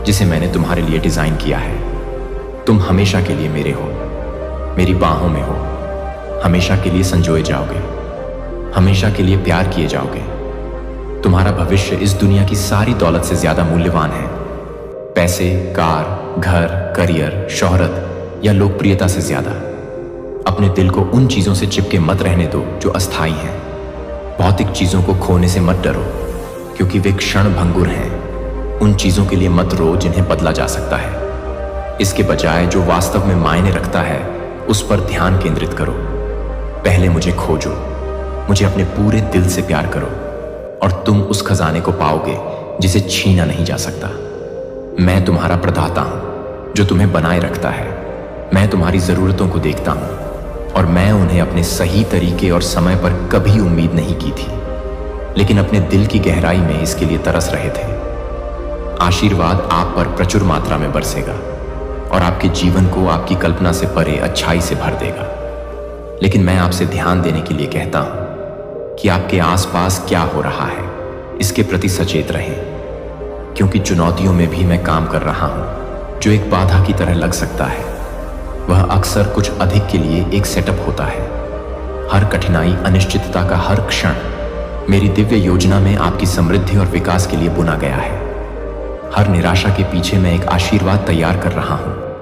जिसे मैंने तुम्हारे लिए डिजाइन किया है। तुम हमेशा के लिए मेरे हो, मेरी बाहों में हो, हमेशा के लिए संजोए जाओगे, हमेशा के लिए प्यार किए जाओगे। तुम्हारा भविष्य इस दुनिया की सारी दौलत से ज्यादा मूल्यवान है। पैसे, कार, घर, करियर, शोहरत या लोकप्रियता से ज्यादा। अपने दिल को उन चीजों से चिपके मत रहने दो जो अस्थायी हैं। भौतिक चीजों को खोने से मत डरो, क्योंकि वे क्षण भंगुर हैं। उन चीजों के लिए मत रो जिन्हें बदला जा सकता है। इसके बजाय जो वास्तव में मायने रखता है उस पर ध्यान केंद्रित करो। पहले मुझे खोजो, मुझे अपने पूरे दिल से प्यार करो और तुम उस खजाने को पाओगे जिसे छीना नहीं जा सकता। मैं तुम्हारा प्रदाता हूं जो तुम्हें बनाए रखता है। मैं तुम्हारी जरूरतों को देखता हूं और मैं उन्हें अपने सही तरीके और समय पर कभी उम्मीद नहीं की थी, लेकिन अपने दिल की गहराई में इसके लिए तरस रहे थे। आशीर्वाद आप पर प्रचुर मात्रा में बरसेगा और आपके जीवन को आपकी कल्पना से परे अच्छाई से भर देगा। लेकिन मैं आपसे ध्यान देने के लिए कहता हूं कि आपके आसपास क्या हो रहा है इसके प्रति सचेत रहें, क्योंकि चुनौतियों में भी मैं काम कर रहा हूं जो एक बाधा की तरह लग सकता है। वह अक्सर कुछ अधिक के लिए एक सेटअप होता है। हर कठिनाई, अनिश्चितता का हर क्षण मेरी दिव्य योजना में आपकी समृद्धि और विकास के लिए बुना गया है। हर निराशा के पीछे मैं एक आशीर्वाद तैयार कर रहा हूं